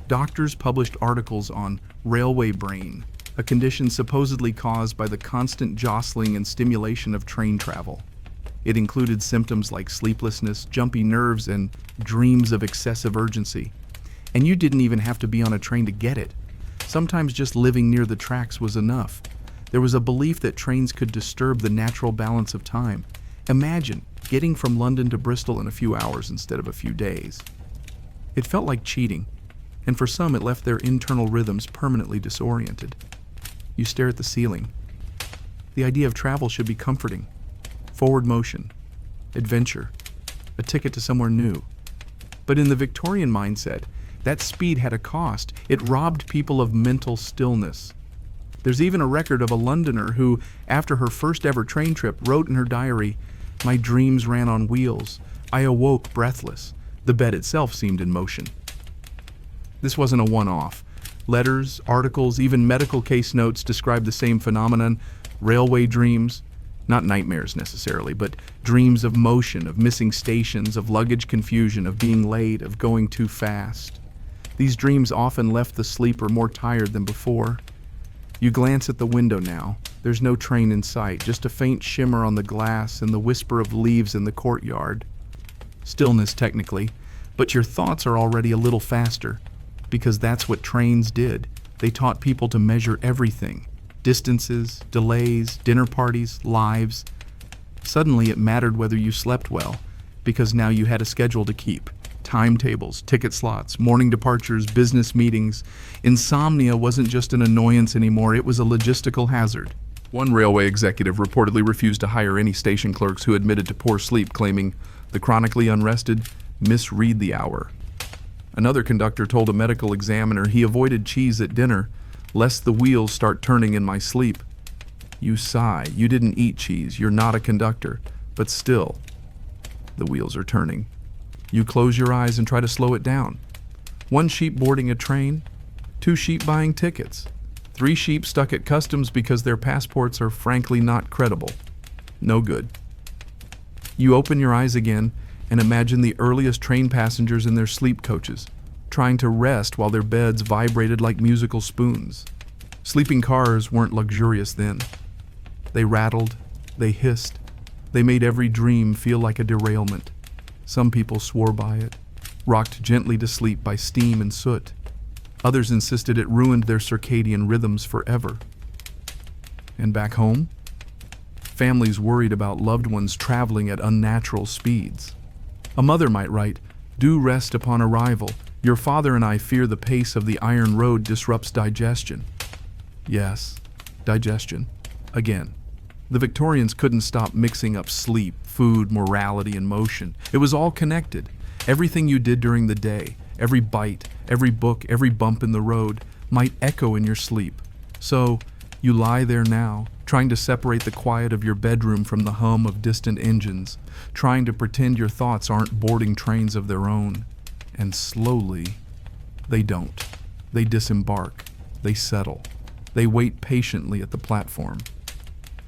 [SPEAKER 1] Doctors published articles on railway brain, a condition supposedly caused by the constant jostling and stimulation of train travel. It included symptoms like sleeplessness, jumpy nerves, and dreams of excessive urgency. And you didn't even have to be on a train to get it. Sometimes just living near the tracks was enough. There was a belief that trains could disturb the natural balance of time. Imagine getting from London to Bristol in a few hours instead of a few days. It felt like cheating, and for some it left their internal rhythms permanently disoriented. You stare at the ceiling. The idea of travel should be comforting. Forward motion, adventure, a ticket to somewhere new. But in the Victorian mindset, that speed had a cost. It robbed people of mental stillness. There's even a record of a Londoner who, after her first ever train trip, wrote in her diary, "My dreams ran on wheels. I awoke breathless. The bed itself seemed in motion." This wasn't a one-off. Letters, articles, even medical case notes describe the same phenomenon: railway dreams. Not nightmares necessarily, but dreams of motion, of missing stations, of luggage confusion, of being late, of going too fast. These dreams often left the sleeper more tired than before. You glance at the window now. There's no train in sight, just a faint shimmer on the glass and the whisper of leaves in the courtyard. Stillness, technically, but your thoughts are already a little faster, because that's what trains did. They taught people to measure everything: distances, delays, dinner parties, lives. Suddenly it mattered whether you slept well, because now you had a schedule to keep. Timetables, ticket slots, morning departures, business meetings. Insomnia wasn't just an annoyance anymore, it was a logistical hazard. One railway executive reportedly refused to hire any station clerks who admitted to poor sleep, claiming the chronically unrested misread the hour. Another conductor told a medical examiner he avoided cheese at dinner, lest the wheels start turning in my sleep. You sigh. You didn't eat cheese. You're not a conductor. But still, the wheels are turning. You close your eyes and try to slow it down. 1 sheep boarding a train, 2 sheep buying tickets, 3 sheep stuck at customs because their passports are frankly not credible. No good. You open your eyes again and imagine the earliest train passengers in their sleep coaches, trying to rest while their beds vibrated like musical spoons. Sleeping cars weren't luxurious then. They rattled, they hissed, they made every dream feel like a derailment. Some people swore by it, rocked gently to sleep by steam and soot. Others insisted it ruined their circadian rhythms forever. And back home? Families worried about loved ones traveling at unnatural speeds. A mother might write, "Do rest upon arrival. Your father and I fear the pace of the iron road disrupts digestion." Yes, digestion. Again. The Victorians couldn't stop mixing up sleep, food, morality, and motion. It was all connected. Everything you did during the day, every bite, every book, every bump in the road, might echo in your sleep. So, you lie there now, trying to separate the quiet of your bedroom from the hum of distant engines, trying to pretend your thoughts aren't boarding trains of their own. And slowly, they don't. They disembark. They settle. They wait patiently at the platform.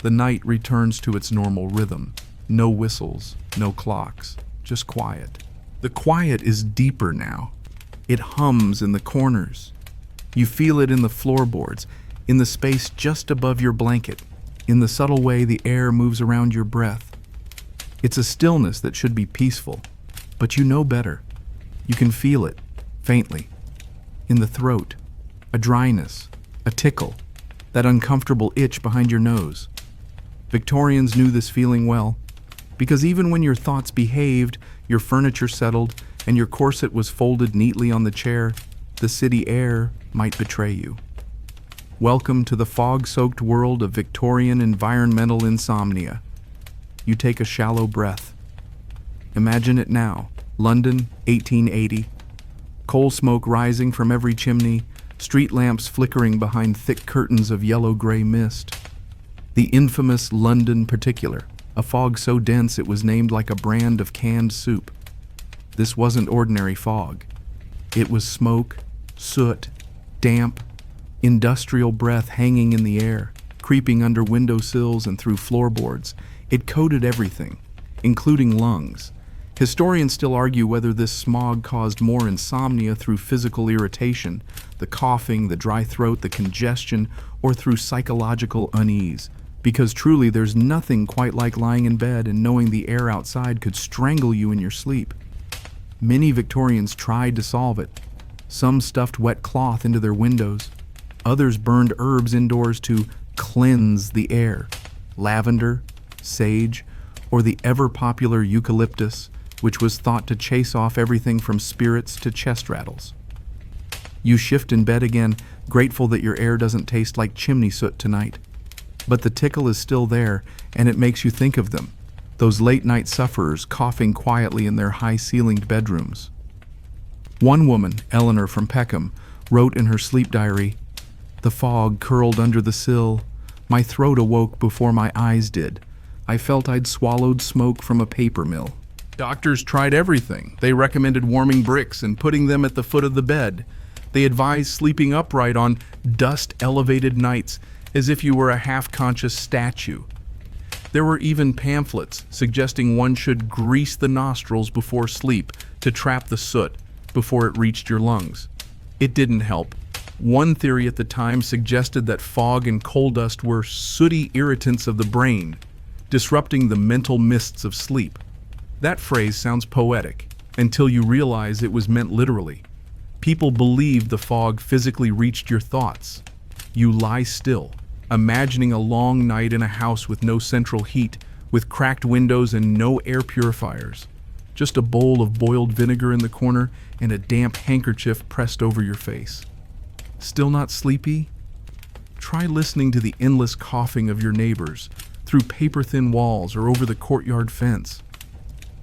[SPEAKER 1] The night returns to its normal rhythm. No whistles, no clocks, just quiet. The quiet is deeper now. It hums in the corners. You feel it in the floorboards, in the space just above your blanket, in the subtle way the air moves around your breath. It's a stillness that should be peaceful, but you know better. You can feel it, faintly, in the throat, a dryness, a tickle, that uncomfortable itch behind your nose. Victorians knew this feeling well, because even when your thoughts behaved, your furniture settled, and your corset was folded neatly on the chair, the city air might betray you. Welcome to the fog-soaked world of Victorian environmental insomnia. You take a shallow breath. Imagine it now. London, 1880. Coal smoke rising from every chimney, street lamps flickering behind thick curtains of yellow-gray mist. The infamous London particular, a fog so dense it was named like a brand of canned soup. This wasn't ordinary fog. It was smoke, soot, damp, industrial breath hanging in the air, creeping under windowsills and through floorboards. It coated everything, including lungs, Historians still argue whether this smog caused more insomnia through physical irritation, the coughing, the dry throat, the congestion, or through psychological unease. Because truly, there's nothing quite like lying in bed and knowing the air outside could strangle you in your sleep. Many Victorians tried to solve it. Some stuffed wet cloth into their windows. Others burned herbs indoors to cleanse the air. Lavender, sage, or the ever-popular eucalyptus, which was thought to chase off everything from spirits to chest rattles. You shift in bed again, grateful that your air doesn't taste like chimney soot tonight. But the tickle is still there, and it makes you think of them, those late-night sufferers coughing quietly in their high-ceilinged bedrooms. One woman, Eleanor from Peckham, wrote in her sleep diary, "The fog curled under the sill. My throat awoke before my eyes did. I felt I'd swallowed smoke from a paper mill." Doctors tried everything. They recommended warming bricks and putting them at the foot of the bed. They advised sleeping upright on dust-elevated nights, as if you were a half-conscious statue. There were even pamphlets suggesting one should grease the nostrils before sleep to trap the soot before it reached your lungs. It didn't help. One theory at the time suggested that fog and coal dust were sooty irritants of the brain, disrupting the mental mists of sleep. That phrase sounds poetic until you realize it was meant literally. People believed the fog physically reached your thoughts. You lie still, imagining a long night in a house with no central heat, with cracked windows and no air purifiers. Just a bowl of boiled vinegar in the corner and a damp handkerchief pressed over your face. Still not sleepy? Try listening to the endless coughing of your neighbors through paper-thin walls or over the courtyard fence.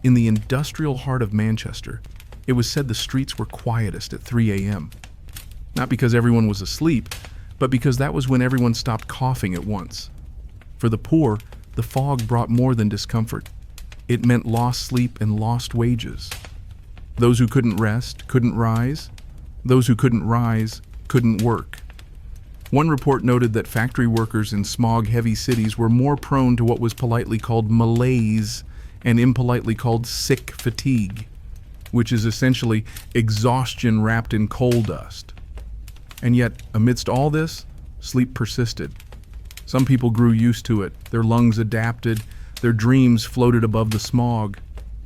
[SPEAKER 1] In the industrial heart of Manchester, it was said the streets were quietest at 3 a.m. Not because everyone was asleep, but because that was when everyone stopped coughing at once. For the poor, the fog brought more than discomfort. It meant lost sleep and lost wages. Those who couldn't rest couldn't rise. Those who couldn't rise couldn't work. One report noted that factory workers in smog-heavy cities were more prone to what was politely called malaise and impolitely called sick fatigue, which is essentially exhaustion wrapped in coal dust. And yet, amidst all this, sleep persisted. Some people grew used to it, their lungs adapted, their dreams floated above the smog.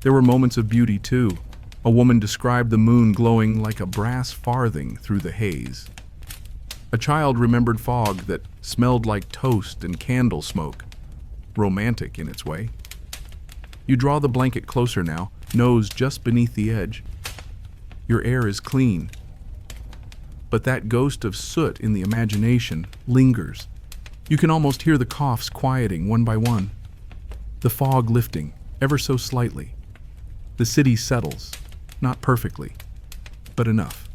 [SPEAKER 1] There were moments of beauty too. A woman described the moon glowing like a brass farthing through the haze. A child remembered fog that smelled like toast and candle smoke, romantic in its way. You draw the blanket closer now, nose just beneath the edge. Your air is clean. But that ghost of soot in the imagination lingers. You can almost hear the coughs quieting one by one. The fog lifting, ever so slightly. The city settles, not perfectly, but enough.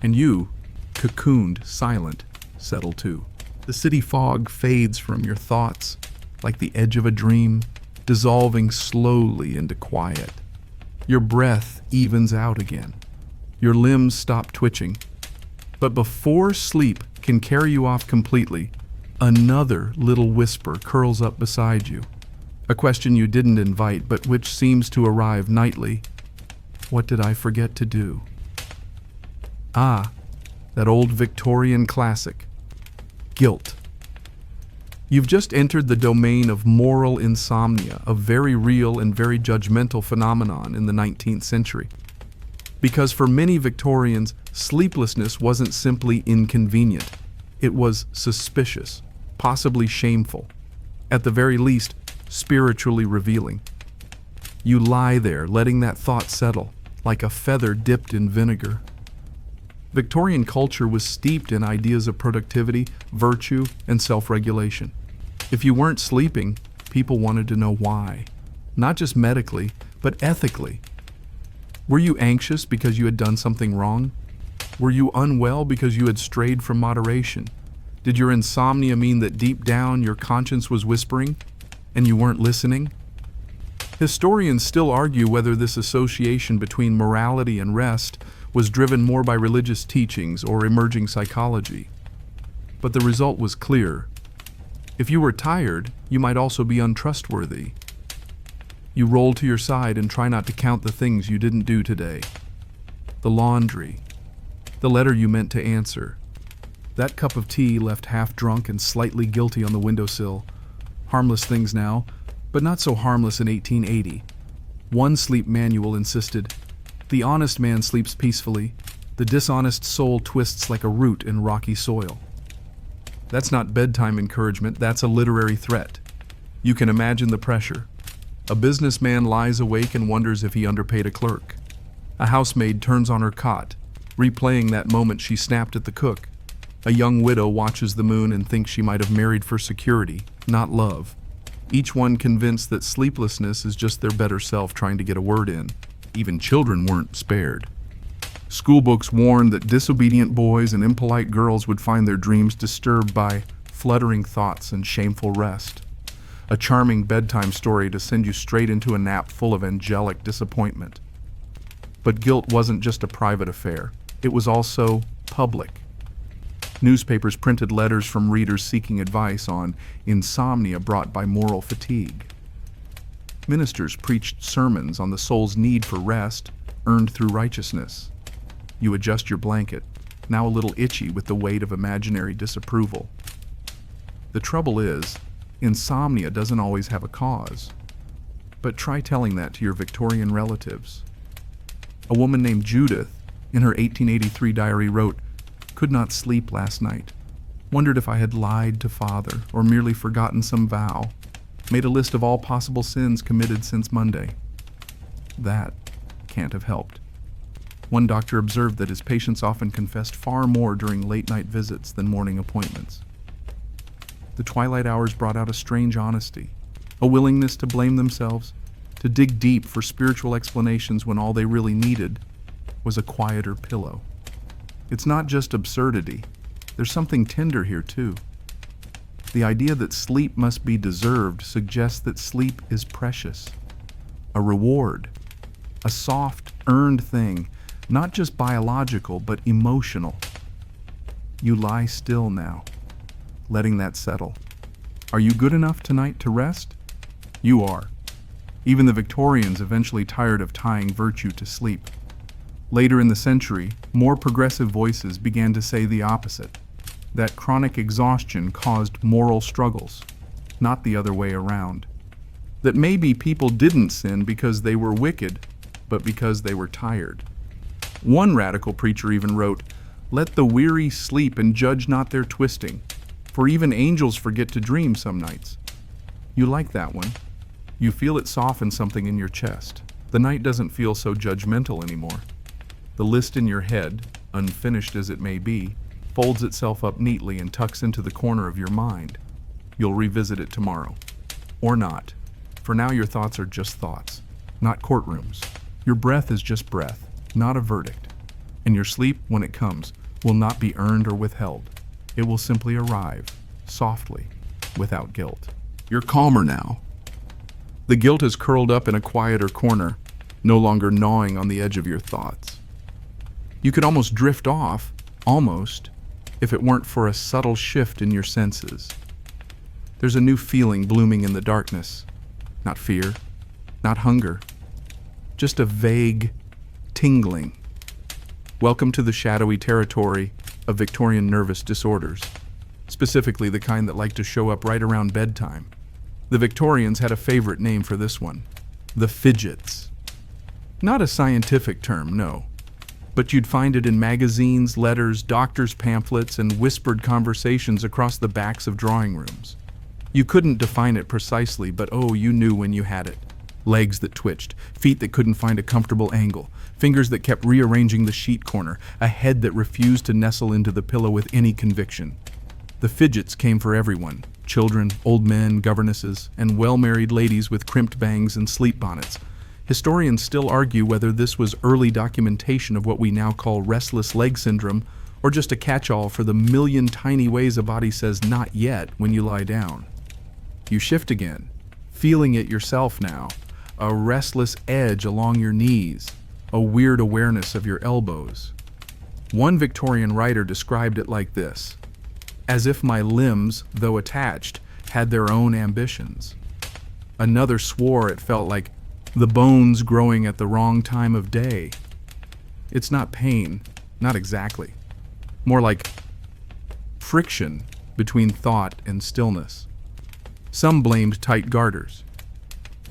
[SPEAKER 1] And you, cocooned, silent, settle too. The city fog fades from your thoughts, like the edge of a dream, dissolving slowly into quiet. Your breath evens out again. Your limbs stop twitching. But before sleep can carry you off completely, another little whisper curls up beside you. A question you didn't invite, but which seems to arrive nightly. What did I forget to do? Ah, that old Victorian classic, guilt. You've just entered the domain of moral insomnia, a very real and very judgmental phenomenon in the 19th century. Because for many Victorians, sleeplessness wasn't simply inconvenient. It was suspicious, possibly shameful, at the very least, spiritually revealing. You lie there, letting that thought settle, like a feather dipped in vinegar. Victorian culture was steeped in ideas of productivity, virtue, and self-regulation. If you weren't sleeping, people wanted to know why. Not just medically, but ethically. Were you anxious because you had done something wrong? Were you unwell because you had strayed from moderation? Did your insomnia mean that deep down your conscience was whispering, and you weren't listening? Historians still argue whether this association between morality and rest was driven more by religious teachings or emerging psychology. But the result was clear. If you were tired, you might also be untrustworthy. You roll to your side and try not to count the things you didn't do today. The laundry. The letter you meant to answer. That cup of tea left half drunk and slightly guilty on the windowsill. Harmless things now, but not so harmless in 1880. One sleep manual insisted, "The honest man sleeps peacefully. The dishonest soul twists like a root in rocky soil." That's not bedtime encouragement, that's a literary threat. You can imagine the pressure. A businessman lies awake and wonders if he underpaid a clerk. A housemaid turns on her cot, replaying that moment she snapped at the cook. A young widow watches the moon and thinks she might have married for security, not love. Each one convinced that sleeplessness is just their better self trying to get a word in. Even children weren't spared. Schoolbooks warned that disobedient boys and impolite girls would find their dreams disturbed by fluttering thoughts and shameful rest. A charming bedtime story to send you straight into a nap full of angelic disappointment. But guilt wasn't just a private affair. It was also public. Newspapers printed letters from readers seeking advice on insomnia brought by moral fatigue. Ministers preached sermons on the soul's need for rest, earned through righteousness. You adjust your blanket, now a little itchy with the weight of imaginary disapproval. The trouble is, insomnia doesn't always have a cause. But try telling that to your Victorian relatives. A woman named Judith, in her 1883 diary, wrote, "Could not sleep last night. Wondered if I had lied to father or merely forgotten some vow. Made a list of all possible sins committed since Monday." That can't have helped. One doctor observed that his patients often confessed far more during late-night visits than morning appointments. The twilight hours brought out a strange honesty, a willingness to blame themselves, to dig deep for spiritual explanations when all they really needed was a quieter pillow. It's not just absurdity. There's something tender here, too. The idea that sleep must be deserved suggests that sleep is precious, a reward, a soft, earned thing, not just biological, but emotional. You lie still now, letting that settle. Are you good enough tonight to rest? You are. Even the Victorians eventually tired of tying virtue to sleep. Later in the century, more progressive voices began to say the opposite, that chronic exhaustion caused moral struggles, not the other way around. That maybe people didn't sin because they were wicked, but because they were tired. One radical preacher even wrote, "Let the weary sleep and judge not their twisting, for even angels forget to dream some nights." You like that one. You feel it soften something in your chest. The night doesn't feel so judgmental anymore. The list in your head, unfinished as it may be, folds itself up neatly and tucks into the corner of your mind. You'll revisit it tomorrow. Or not. For now your thoughts are just thoughts, not courtrooms. Your breath is just breath, not a verdict. And your sleep, when it comes, will not be earned or withheld. It will simply arrive, softly, without guilt. You're calmer now. The guilt is curled up in a quieter corner, no longer gnawing on the edge of your thoughts. You could almost drift off, if it weren't for a subtle shift in your senses. There's a new feeling blooming in the darkness. Not fear, not hunger, just a vague tingling. Welcome to the shadowy territory of Victorian nervous disorders, specifically the kind that like to show up right around bedtime. The Victorians had a favorite name for this one, the fidgets. Not a scientific term, no, but you'd find it in magazines, letters, doctors' pamphlets, and whispered conversations across the backs of drawing rooms. You couldn't define it precisely, but oh, you knew when you had it. Legs that twitched, feet that couldn't find a comfortable angle, fingers that kept rearranging the sheet corner, a head that refused to nestle into the pillow with any conviction. The fidgets came for everyone, children, old men, governesses, and well-married ladies with crimped bangs and sleep bonnets. Historians still argue whether this was early documentation of what we now call restless leg syndrome, or just a catch-all for the million tiny ways a body says not yet when you lie down. You shift again, feeling it yourself now, a restless edge along your knees, a weird awareness of your elbows. One Victorian writer described it like this: as if my limbs, though attached, had their own ambitions. Another swore it felt like The bones growing at the wrong time of day. It's not pain, not exactly. More like friction between thought and stillness. Some blamed tight garters.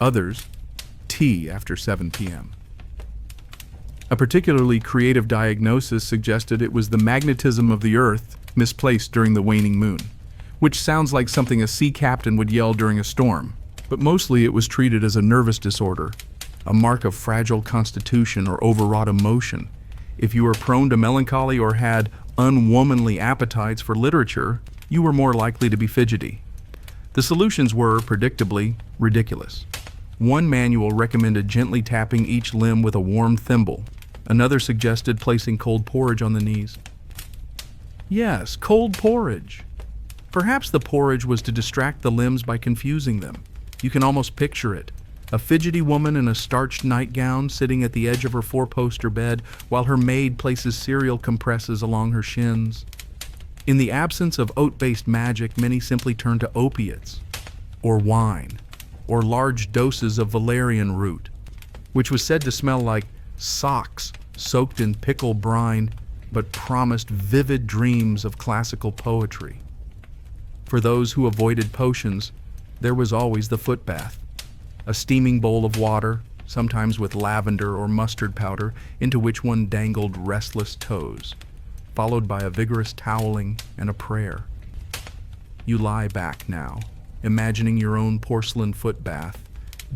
[SPEAKER 1] Others, tea after 7 p.m. A particularly creative diagnosis suggested it was the magnetism of the earth misplaced during the waning moon, which sounds like something a sea captain would yell during a storm. But mostly it was treated as a nervous disorder, a mark of fragile constitution or overwrought emotion. If you were prone to melancholy or had unwomanly appetites for literature, you were more likely to be fidgety. The solutions were, predictably, ridiculous. One manual recommended gently tapping each limb with a warm thimble. Another suggested placing cold porridge on the knees. Yes, cold porridge. Perhaps the porridge was to distract the limbs by confusing them. You can almost picture it. A fidgety woman in a starched nightgown sitting at the edge of her four-poster bed while her maid places cereal compresses along her shins. In the absence of oat-based magic, many simply turn to opiates, or wine, or large doses of valerian root, which was said to smell like socks soaked in pickle brine, but promised vivid dreams of classical poetry. For those who avoided potions, there was always the foot bath, a steaming bowl of water, sometimes with lavender or mustard powder, into which one dangled restless toes, followed by a vigorous toweling and a prayer. You lie back now, imagining your own porcelain foot bath,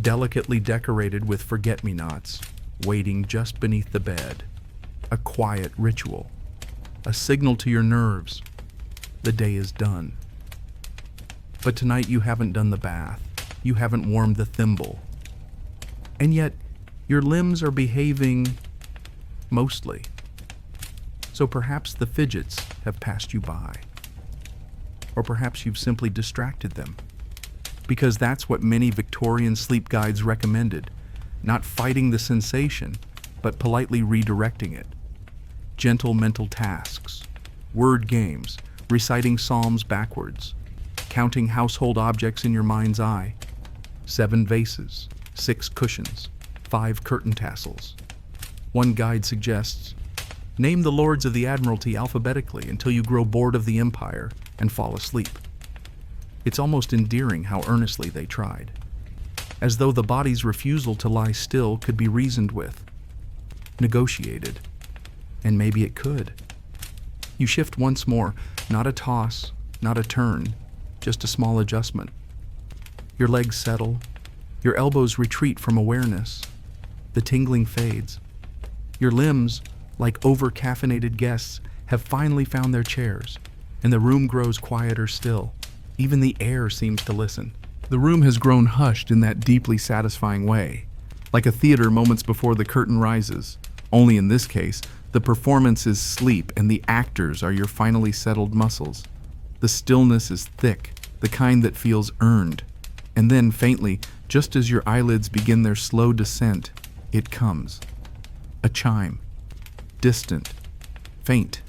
[SPEAKER 1] delicately decorated with forget-me-nots, waiting just beneath the bed. A quiet ritual, a signal to your nerves. The day is done. But tonight you haven't done the bath. You haven't warmed the thimble. And yet, your limbs are behaving mostly. So perhaps the fidgets have passed you by. Or perhaps you've simply distracted them. Because that's what many Victorian sleep guides recommended, not fighting the sensation, but politely redirecting it. Gentle mental tasks, word games, reciting psalms backwards, counting household objects in your mind's eye. 7 vases, 6 cushions, 5 curtain tassels. One guide suggests, name the lords of the Admiralty alphabetically until you grow bored of the Empire and fall asleep. It's almost endearing how earnestly they tried, as though the body's refusal to lie still could be reasoned with, negotiated, and maybe it could. You shift once more, not a toss, not a turn, just a small adjustment. Your legs settle, your elbows retreat from awareness, the tingling fades. Your limbs, like over-caffeinated guests, have finally found their chairs, and the room grows quieter still. Even the air seems to listen. The room has grown hushed in that deeply satisfying way, like a theater moments before the curtain rises. Only in this case, the performance is sleep and the actors are your finally settled muscles. The stillness is thick, the kind that feels earned. And then, faintly, just as your eyelids begin their slow descent, it comes. A chime. Distant. Faint.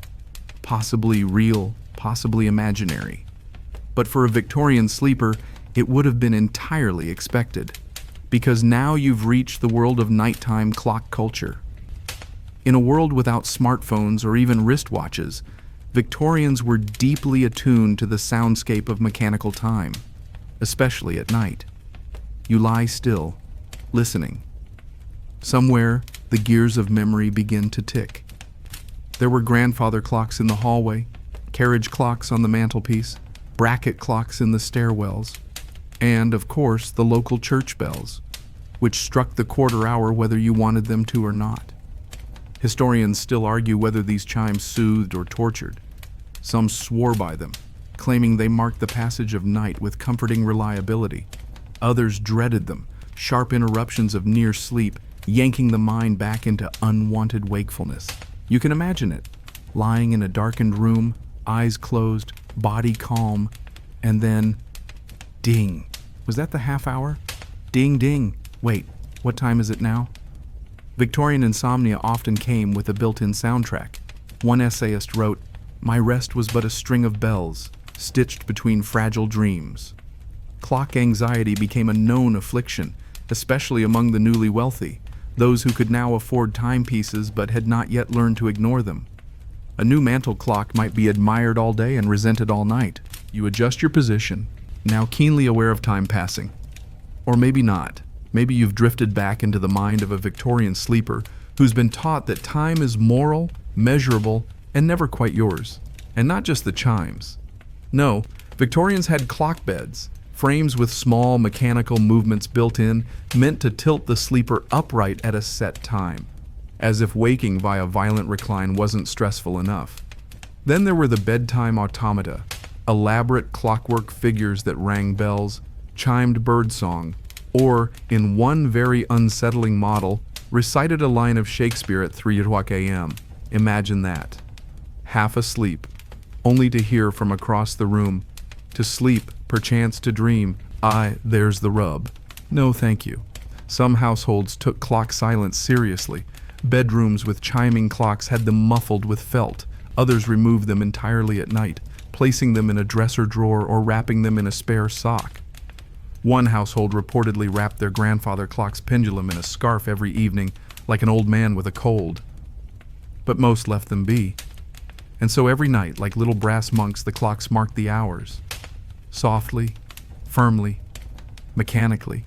[SPEAKER 1] Possibly real, possibly imaginary. But for a Victorian sleeper, it would have been entirely expected, because now you've reached the world of nighttime clock culture. In a world without smartphones or even wristwatches, Victorians were deeply attuned to the soundscape of mechanical time, especially at night. You lie still, listening. Somewhere, the gears of memory begin to tick. There were grandfather clocks in the hallway, carriage clocks on the mantelpiece, bracket clocks in the stairwells, and, of course, the local church bells, which struck the quarter hour whether you wanted them to or not. Historians still argue whether these chimes soothed or tortured. Some swore by them, claiming they marked the passage of night with comforting reliability. Others dreaded them, sharp interruptions of near sleep, yanking the mind back into unwanted wakefulness. You can imagine it, lying in a darkened room, eyes closed, body calm, and then, ding. Was that the half hour? Ding, ding. Wait, what time is it now? Victorian insomnia often came with a built-in soundtrack. One essayist wrote, "My rest was but a string of bells, stitched between fragile dreams." Clock anxiety became a known affliction, especially among the newly wealthy, those who could now afford timepieces but had not yet learned to ignore them. A new mantel clock might be admired all day and resented all night. You adjust your position, now keenly aware of time passing. Or maybe not. Maybe you've drifted back into the mind of a Victorian sleeper who's been taught that time is moral, measurable, and never quite yours. And not just the chimes. No, Victorians had clock beds, frames with small mechanical movements built in, meant to tilt the sleeper upright at a set time, as if waking via violent recline wasn't stressful enough. Then there were the bedtime automata, elaborate clockwork figures that rang bells, chimed birdsong, or, in one very unsettling model, recited a line of Shakespeare at 3 o'clock a.m. Imagine that. Half asleep, only to hear from across the room, to sleep, perchance to dream, there's the rub. No, thank you. Some households took clock silence seriously. Bedrooms with chiming clocks had them muffled with felt. Others removed them entirely at night, placing them in a dresser drawer or wrapping them in a spare sock. One household reportedly wrapped their grandfather clock's pendulum in a scarf every evening, like an old man with a cold. But most left them be. And so every night, like little brass monks, the clocks marked the hours. Softly, firmly, mechanically.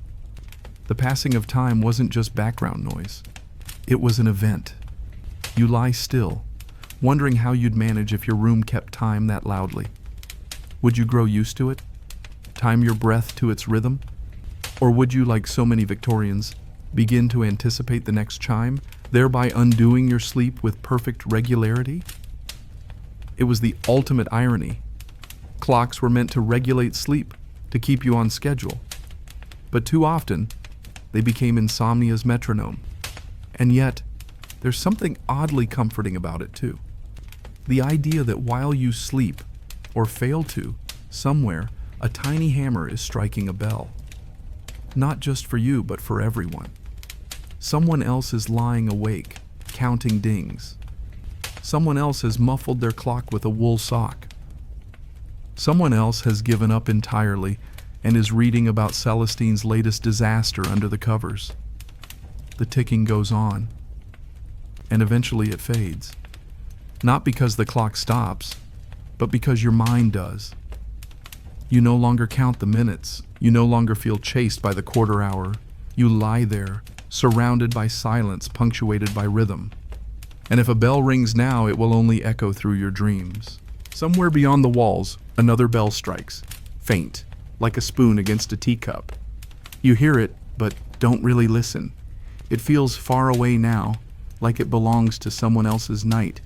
[SPEAKER 1] The passing of time wasn't just background noise. It was an event. You lie still, wondering how you'd manage if your room kept time that loudly. Would you grow used to it? Time your breath to its rhythm? Or would you, like so many Victorians, begin to anticipate the next chime, thereby undoing your sleep with perfect regularity? It was the ultimate irony. Clocks were meant to regulate sleep, to keep you on schedule. But too often, they became insomnia's metronome. And yet, there's something oddly comforting about it too. The idea that while you sleep, or fail to, somewhere, a tiny hammer is striking a bell. Not just for you, but for everyone. Someone else is lying awake, counting dings. Someone else has muffled their clock with a wool sock. Someone else has given up entirely and is reading about Celestine's latest disaster under the covers. The ticking goes on, and eventually it fades. Not because the clock stops, but because your mind does. You no longer count the minutes. You no longer feel chased by the quarter hour. You lie there, surrounded by silence punctuated by rhythm. And if a bell rings now, it will only echo through your dreams. Somewhere beyond the walls, another bell strikes, faint, like a spoon against a teacup. You hear it, but don't really listen. It feels far away now, like it belongs to someone else's night.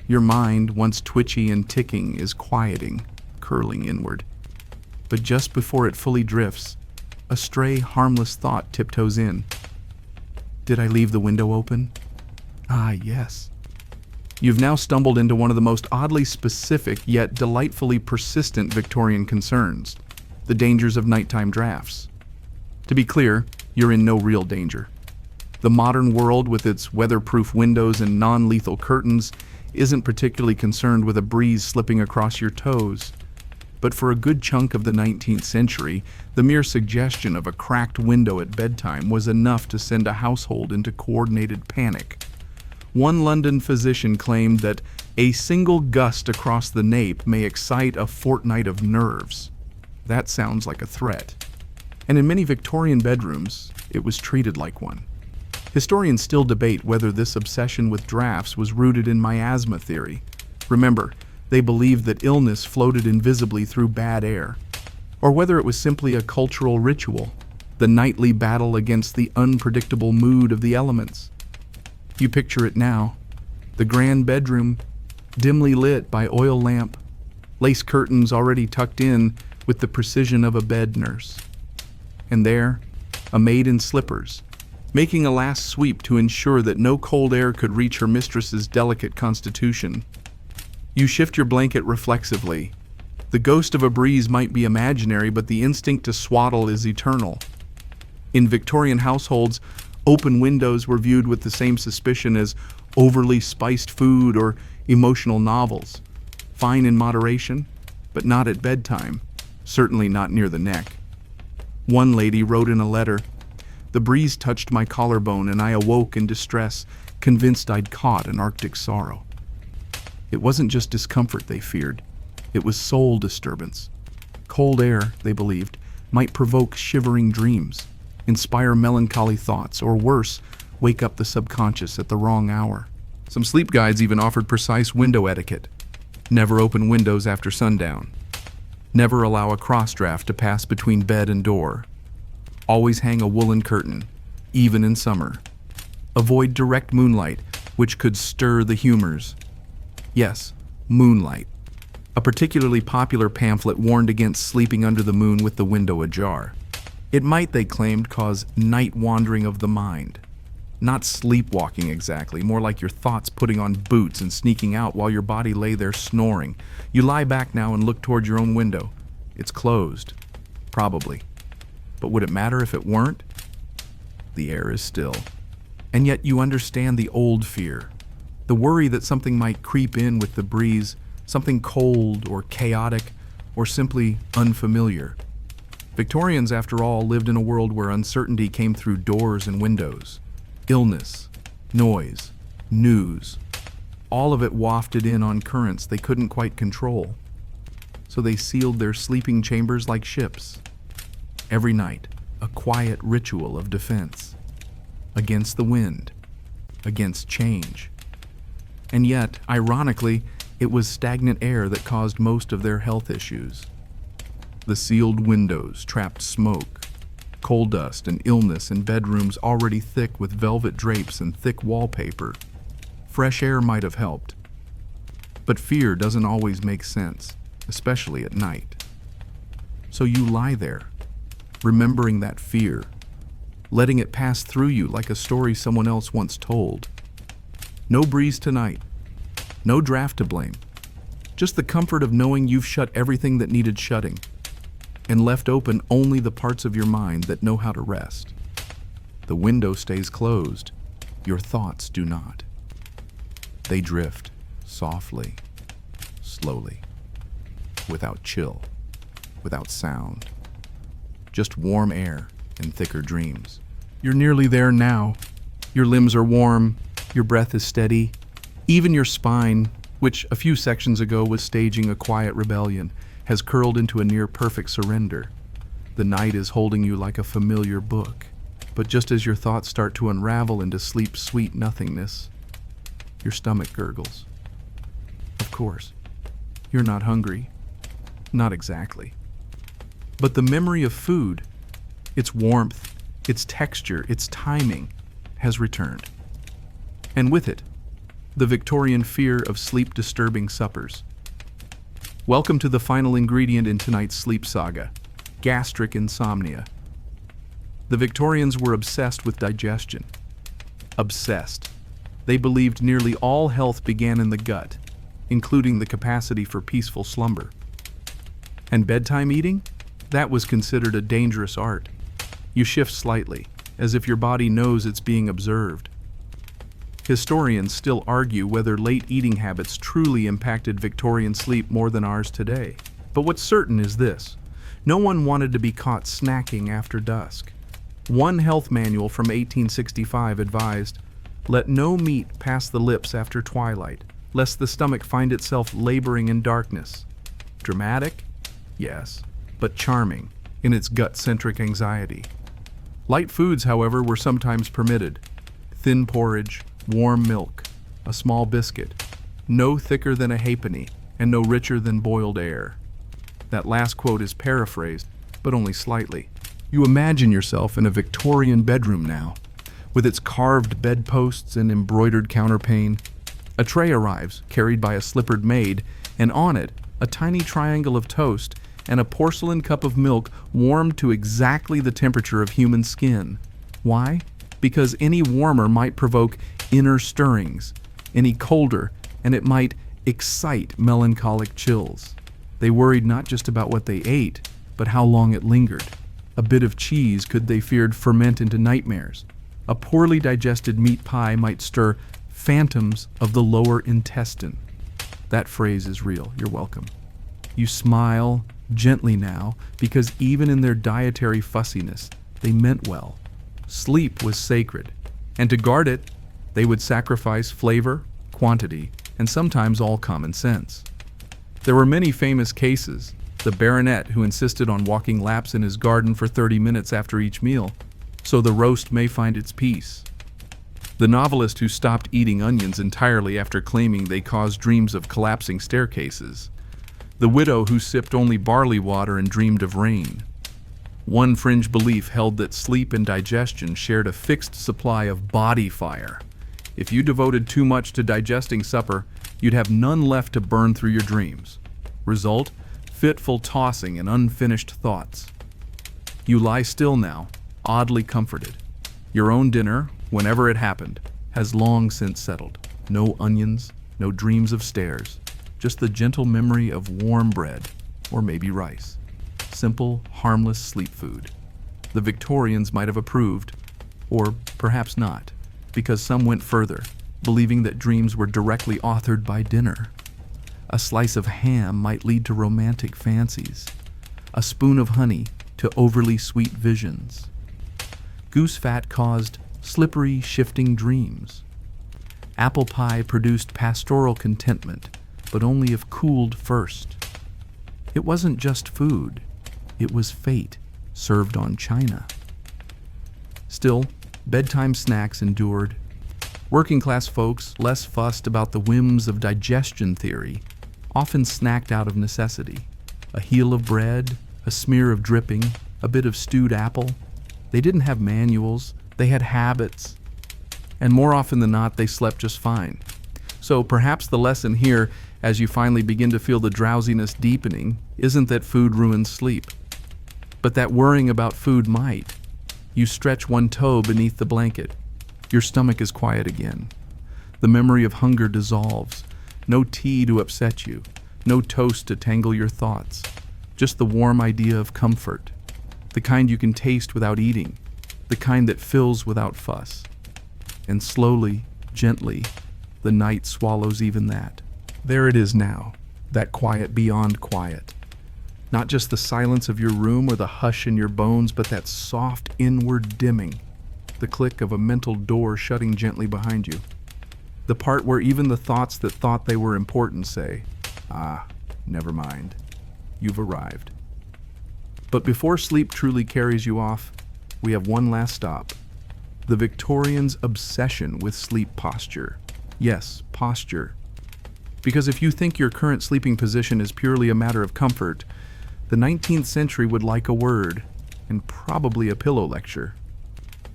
[SPEAKER 1] Your mind, once twitchy and ticking, is quieting, curling inward. But just before it fully drifts, a stray, harmless thought tiptoes in. Did I leave the window open? Yes. You've now stumbled into one of the most oddly specific yet delightfully persistent Victorian concerns, the dangers of nighttime drafts. To be clear, you're in no real danger. The modern world, with its weatherproof windows and non-lethal curtains, isn't particularly concerned with a breeze slipping across your toes. But for a good chunk of the 19th century, the mere suggestion of a cracked window at bedtime was enough to send a household into coordinated panic. One London physician claimed that a single gust across the nape may excite a fortnight of nerves. That sounds like a threat. And in many Victorian bedrooms, it was treated like one. Historians still debate whether this obsession with drafts was rooted in miasma theory. Remember, they believed that illness floated invisibly through bad air, or whether it was simply a cultural ritual, the nightly battle against the unpredictable mood of the elements. You picture it now, the grand bedroom, dimly lit by oil lamp, lace curtains already tucked in with the precision of a bed nurse. And there, a maid in slippers, making a last sweep to ensure that no cold air could reach her mistress's delicate constitution. You shift your blanket reflexively. The ghost of a breeze might be imaginary, but the instinct to swaddle is eternal. In Victorian households, open windows were viewed with the same suspicion as overly spiced food or emotional novels. Fine in moderation, but not at bedtime, certainly not near the neck. One lady wrote in a letter, The breeze touched my collarbone, and I awoke in distress, convinced I'd caught an Arctic sorrow. It wasn't just discomfort they feared. It was soul disturbance. Cold air, they believed, might provoke shivering dreams, inspire melancholy thoughts, or worse, wake up the subconscious at the wrong hour. Some sleep guides even offered precise window etiquette. Never open windows after sundown. Never allow a cross-draft to pass between bed and door. Always hang a woolen curtain, even in summer. Avoid direct moonlight, which could stir the humors. Yes, moonlight. A particularly popular pamphlet warned against sleeping under the moon with the window ajar. It might, they claimed, cause night wandering of the mind. Not sleepwalking exactly, more like your thoughts putting on boots and sneaking out while your body lay there snoring. You lie back now and look toward your own window. It's closed. Probably. But would it matter if it weren't? The air is still. And yet you understand the old fear. The worry that something might creep in with the breeze, something cold or chaotic or simply unfamiliar. Victorians, after all, lived in a world where uncertainty came through doors and windows. Illness, noise, news, all of it wafted in on currents they couldn't quite control. So they sealed their sleeping chambers like ships. Every night, a quiet ritual of defense. Against the wind, against change. And yet, ironically, it was stagnant air that caused most of their health issues. The sealed windows trapped smoke, coal dust, and illness in bedrooms already thick with velvet drapes and thick wallpaper. Fresh air might have helped. But fear doesn't always make sense, especially at night. So you lie there, remembering that fear, letting it pass through you like a story someone else once told. No breeze tonight. No draft to blame. Just the comfort of knowing you've shut everything that needed shutting and left open only the parts of your mind that know how to rest. The window stays closed. Your thoughts do not. They drift softly, slowly, without chill, without sound. Just warm air and thicker dreams. You're nearly there now. Your limbs are warm. Your breath is steady. Even your spine, which a few sections ago was staging a quiet rebellion, has curled into a near-perfect surrender. The night is holding you like a familiar book. But just as your thoughts start to unravel into sleep's sweet nothingness, your stomach gurgles. Of course, you're not hungry. Not exactly. But the memory of food, its warmth, its texture, its timing, has returned. And with it, the Victorian fear of sleep-disturbing suppers. Welcome to the final ingredient in tonight's sleep saga, gastric insomnia. The Victorians were obsessed with digestion. Obsessed. They believed nearly all health began in the gut, including the capacity for peaceful slumber. And bedtime eating? That was considered a dangerous art. You shift slightly, as if your body knows it's being observed. Historians still argue whether late eating habits truly impacted Victorian sleep more than ours today. But what's certain is this: no one wanted to be caught snacking after dusk. One health manual from 1865 advised, "Let no meat pass the lips after twilight, lest the stomach find itself laboring in darkness." Dramatic? Yes, but charming in its gut-centric anxiety. Light foods, however, were sometimes permitted. Thin porridge, warm milk, a small biscuit, no thicker than a halfpenny, and no richer than boiled air. That last quote is paraphrased, but only slightly. You imagine yourself in a Victorian bedroom now, with its carved bedposts and embroidered counterpane. A tray arrives, carried by a slippered maid, and on it, a tiny triangle of toast and a porcelain cup of milk warmed to exactly the temperature of human skin. Why? Because any warmer might provoke inner stirrings, any colder, and it might excite melancholic chills. They worried not just about what they ate, but how long it lingered. A bit of cheese could, they feared, ferment into nightmares. A poorly digested meat pie might stir phantoms of the lower intestine. That phrase is real. You're welcome. You smile gently now, because even in their dietary fussiness, they meant well. Sleep was sacred, and to guard it, they would sacrifice flavor, quantity, and sometimes all common sense. There were many famous cases: the baronet who insisted on walking laps in his garden for 30 minutes after each meal, so the roast may find its peace; the novelist who stopped eating onions entirely after claiming they caused dreams of collapsing staircases; the widow who sipped only barley water and dreamed of rain. One fringe belief held that sleep and digestion shared a fixed supply of body fire. If you devoted too much to digesting supper, you'd have none left to burn through your dreams. Result: fitful tossing and unfinished thoughts. You lie still now, oddly comforted. Your own dinner, whenever it happened, has long since settled. No onions, no dreams of stairs, just the gentle memory of warm bread, or maybe rice. Simple, harmless sleep food. The Victorians might have approved, or perhaps not, because some went further, believing that dreams were directly authored by dinner. A slice of ham might lead to romantic fancies, a spoon of honey to overly sweet visions. Goose fat caused slippery, shifting dreams. Apple pie produced pastoral contentment, but only if cooled first. It wasn't just food, it was fate served on china. Still, bedtime snacks endured. Working-class folks, less fussed about the whims of digestion theory, often snacked out of necessity. A heel of bread, a smear of dripping, a bit of stewed apple. They didn't have manuals, they had habits. And more often than not, they slept just fine. So perhaps the lesson here, as you finally begin to feel the drowsiness deepening, isn't that food ruins sleep, but that worrying about food might. You stretch one toe beneath the blanket. Your stomach is quiet again. The memory of hunger dissolves. No tea to upset you. No toast to tangle your thoughts. Just the warm idea of comfort. The kind you can taste without eating. The kind that fills without fuss. And slowly, gently, the night swallows even that. There it is now, that quiet beyond quiet. Not just the silence of your room or the hush in your bones, but that soft inward dimming, the click of a mental door shutting gently behind you. The part where even the thoughts that thought they were important say, "Ah, never mind, you've arrived." But before sleep truly carries you off, we have one last stop. The Victorians' obsession with sleep posture. Yes, posture. Because if you think your current sleeping position is purely a matter of comfort, the 19th century would like a word, and probably a pillow lecture.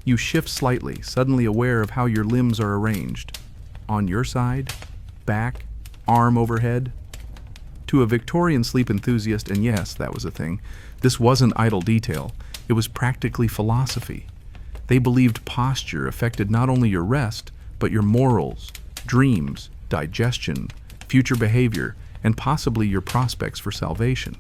[SPEAKER 1] You shift slightly, suddenly aware of how your limbs are arranged. On your side, back, arm overhead. To a Victorian sleep enthusiast, and yes, that was a thing, this wasn't idle detail, it was practically philosophy. They believed posture affected not only your rest, but your morals, dreams, digestion, future behavior, and possibly your prospects for salvation.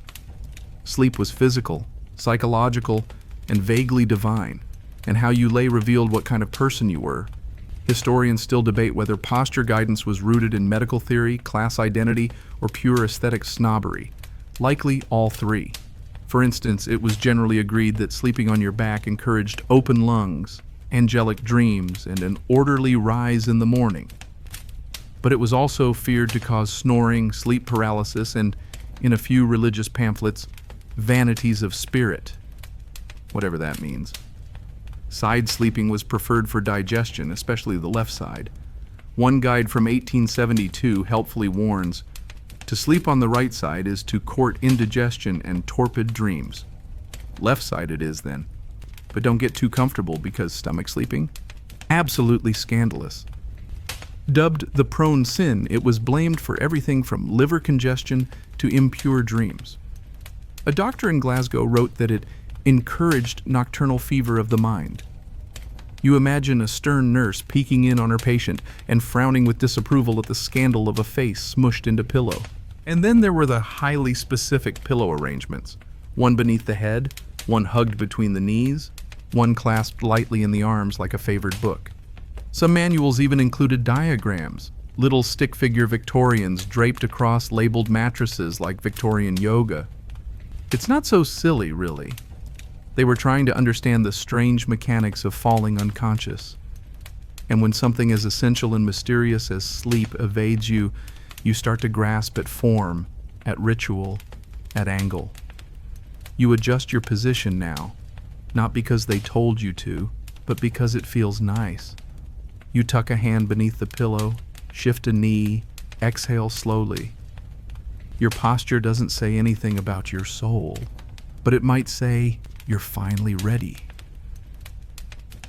[SPEAKER 1] Sleep was physical, psychological, and vaguely divine, and how you lay revealed what kind of person you were. Historians still debate whether posture guidance was rooted in medical theory, class identity, or pure aesthetic snobbery. Likely all three. For instance, it was generally agreed that sleeping on your back encouraged open lungs, angelic dreams, and an orderly rise in the morning. But it was also feared to cause snoring, sleep paralysis, and, in a few religious pamphlets, vanities of spirit, whatever that means. Side sleeping was preferred for digestion, especially the left side. One guide from 1872 helpfully warns, "To sleep on the right side is to court indigestion and torpid dreams." Left side it is then. But don't get too comfortable because stomach sleeping? Absolutely scandalous. Dubbed the prone sin, it was blamed for everything from liver congestion to impure dreams. A doctor in Glasgow wrote that it encouraged nocturnal fever of the mind. You imagine a stern nurse peeking in on her patient and frowning with disapproval at the scandal of a face smushed into pillow. And then there were the highly specific pillow arrangements. One beneath the head, one hugged between the knees, one clasped lightly in the arms like a favored book. Some manuals even included diagrams, little stick figure Victorians draped across labeled mattresses like Victorian yoga. It's not so silly, really. They were trying to understand the strange mechanics of falling unconscious. And when something as essential and mysterious as sleep evades you, you start to grasp at form, at ritual, at angle. You adjust your position now, not because they told you to, but because it feels nice. You tuck a hand beneath the pillow, shift a knee, exhale slowly. Your posture doesn't say anything about your soul, but it might say you're finally ready.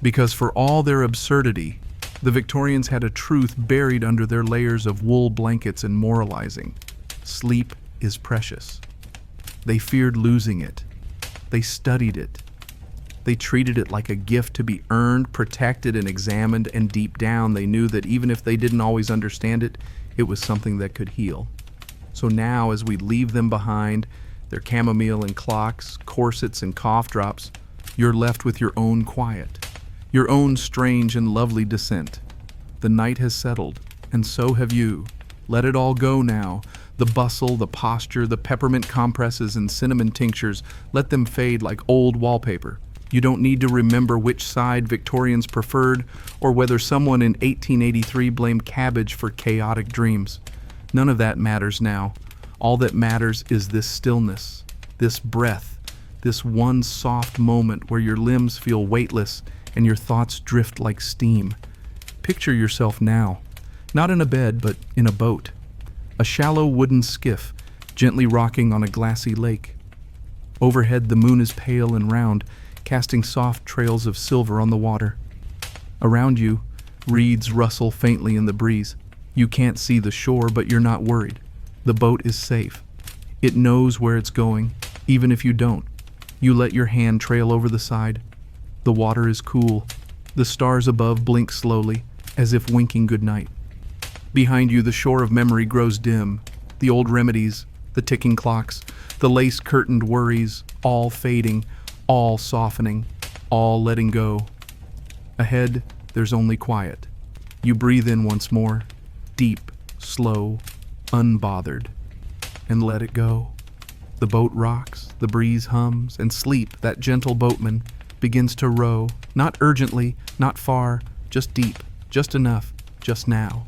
[SPEAKER 1] Because for all their absurdity, the Victorians had a truth buried under their layers of wool blankets and moralizing. Sleep is precious. They feared losing it. They studied it. They treated it like a gift to be earned, protected, and examined, and deep down they knew that even if they didn't always understand it, it was something that could heal. So now, as we leave them behind, their chamomile and clocks, corsets and cough drops, you're left with your own quiet, your own strange and lovely descent. The night has settled, and so have you. Let it all go now. The bustle, the posture, the peppermint compresses and cinnamon tinctures, let them fade like old wallpaper. You don't need to remember which side Victorians preferred or whether someone in 1883 blamed cabbage for chaotic dreams. None of that matters now. All that matters is this stillness, this breath, this one soft moment where your limbs feel weightless and your thoughts drift like steam. Picture yourself now, not in a bed, but in a boat. A shallow wooden skiff, gently rocking on a glassy lake. Overhead, the moon is pale and round, casting soft trails of silver on the water. Around you, reeds rustle faintly in the breeze. You can't see the shore, but you're not worried. The boat is safe. It knows where it's going, even if you don't. You let your hand trail over the side. The water is cool. The stars above blink slowly, as if winking goodnight. Behind you, the shore of memory grows dim. The old remedies, the ticking clocks, the lace-curtained worries, all fading, all softening, all letting go. Ahead, there's only quiet. You breathe in once more, deep, slow, unbothered, and let it go. The boat rocks, the breeze hums, and sleep, that gentle boatman, begins to row, not urgently, not far, just deep, just enough, just now.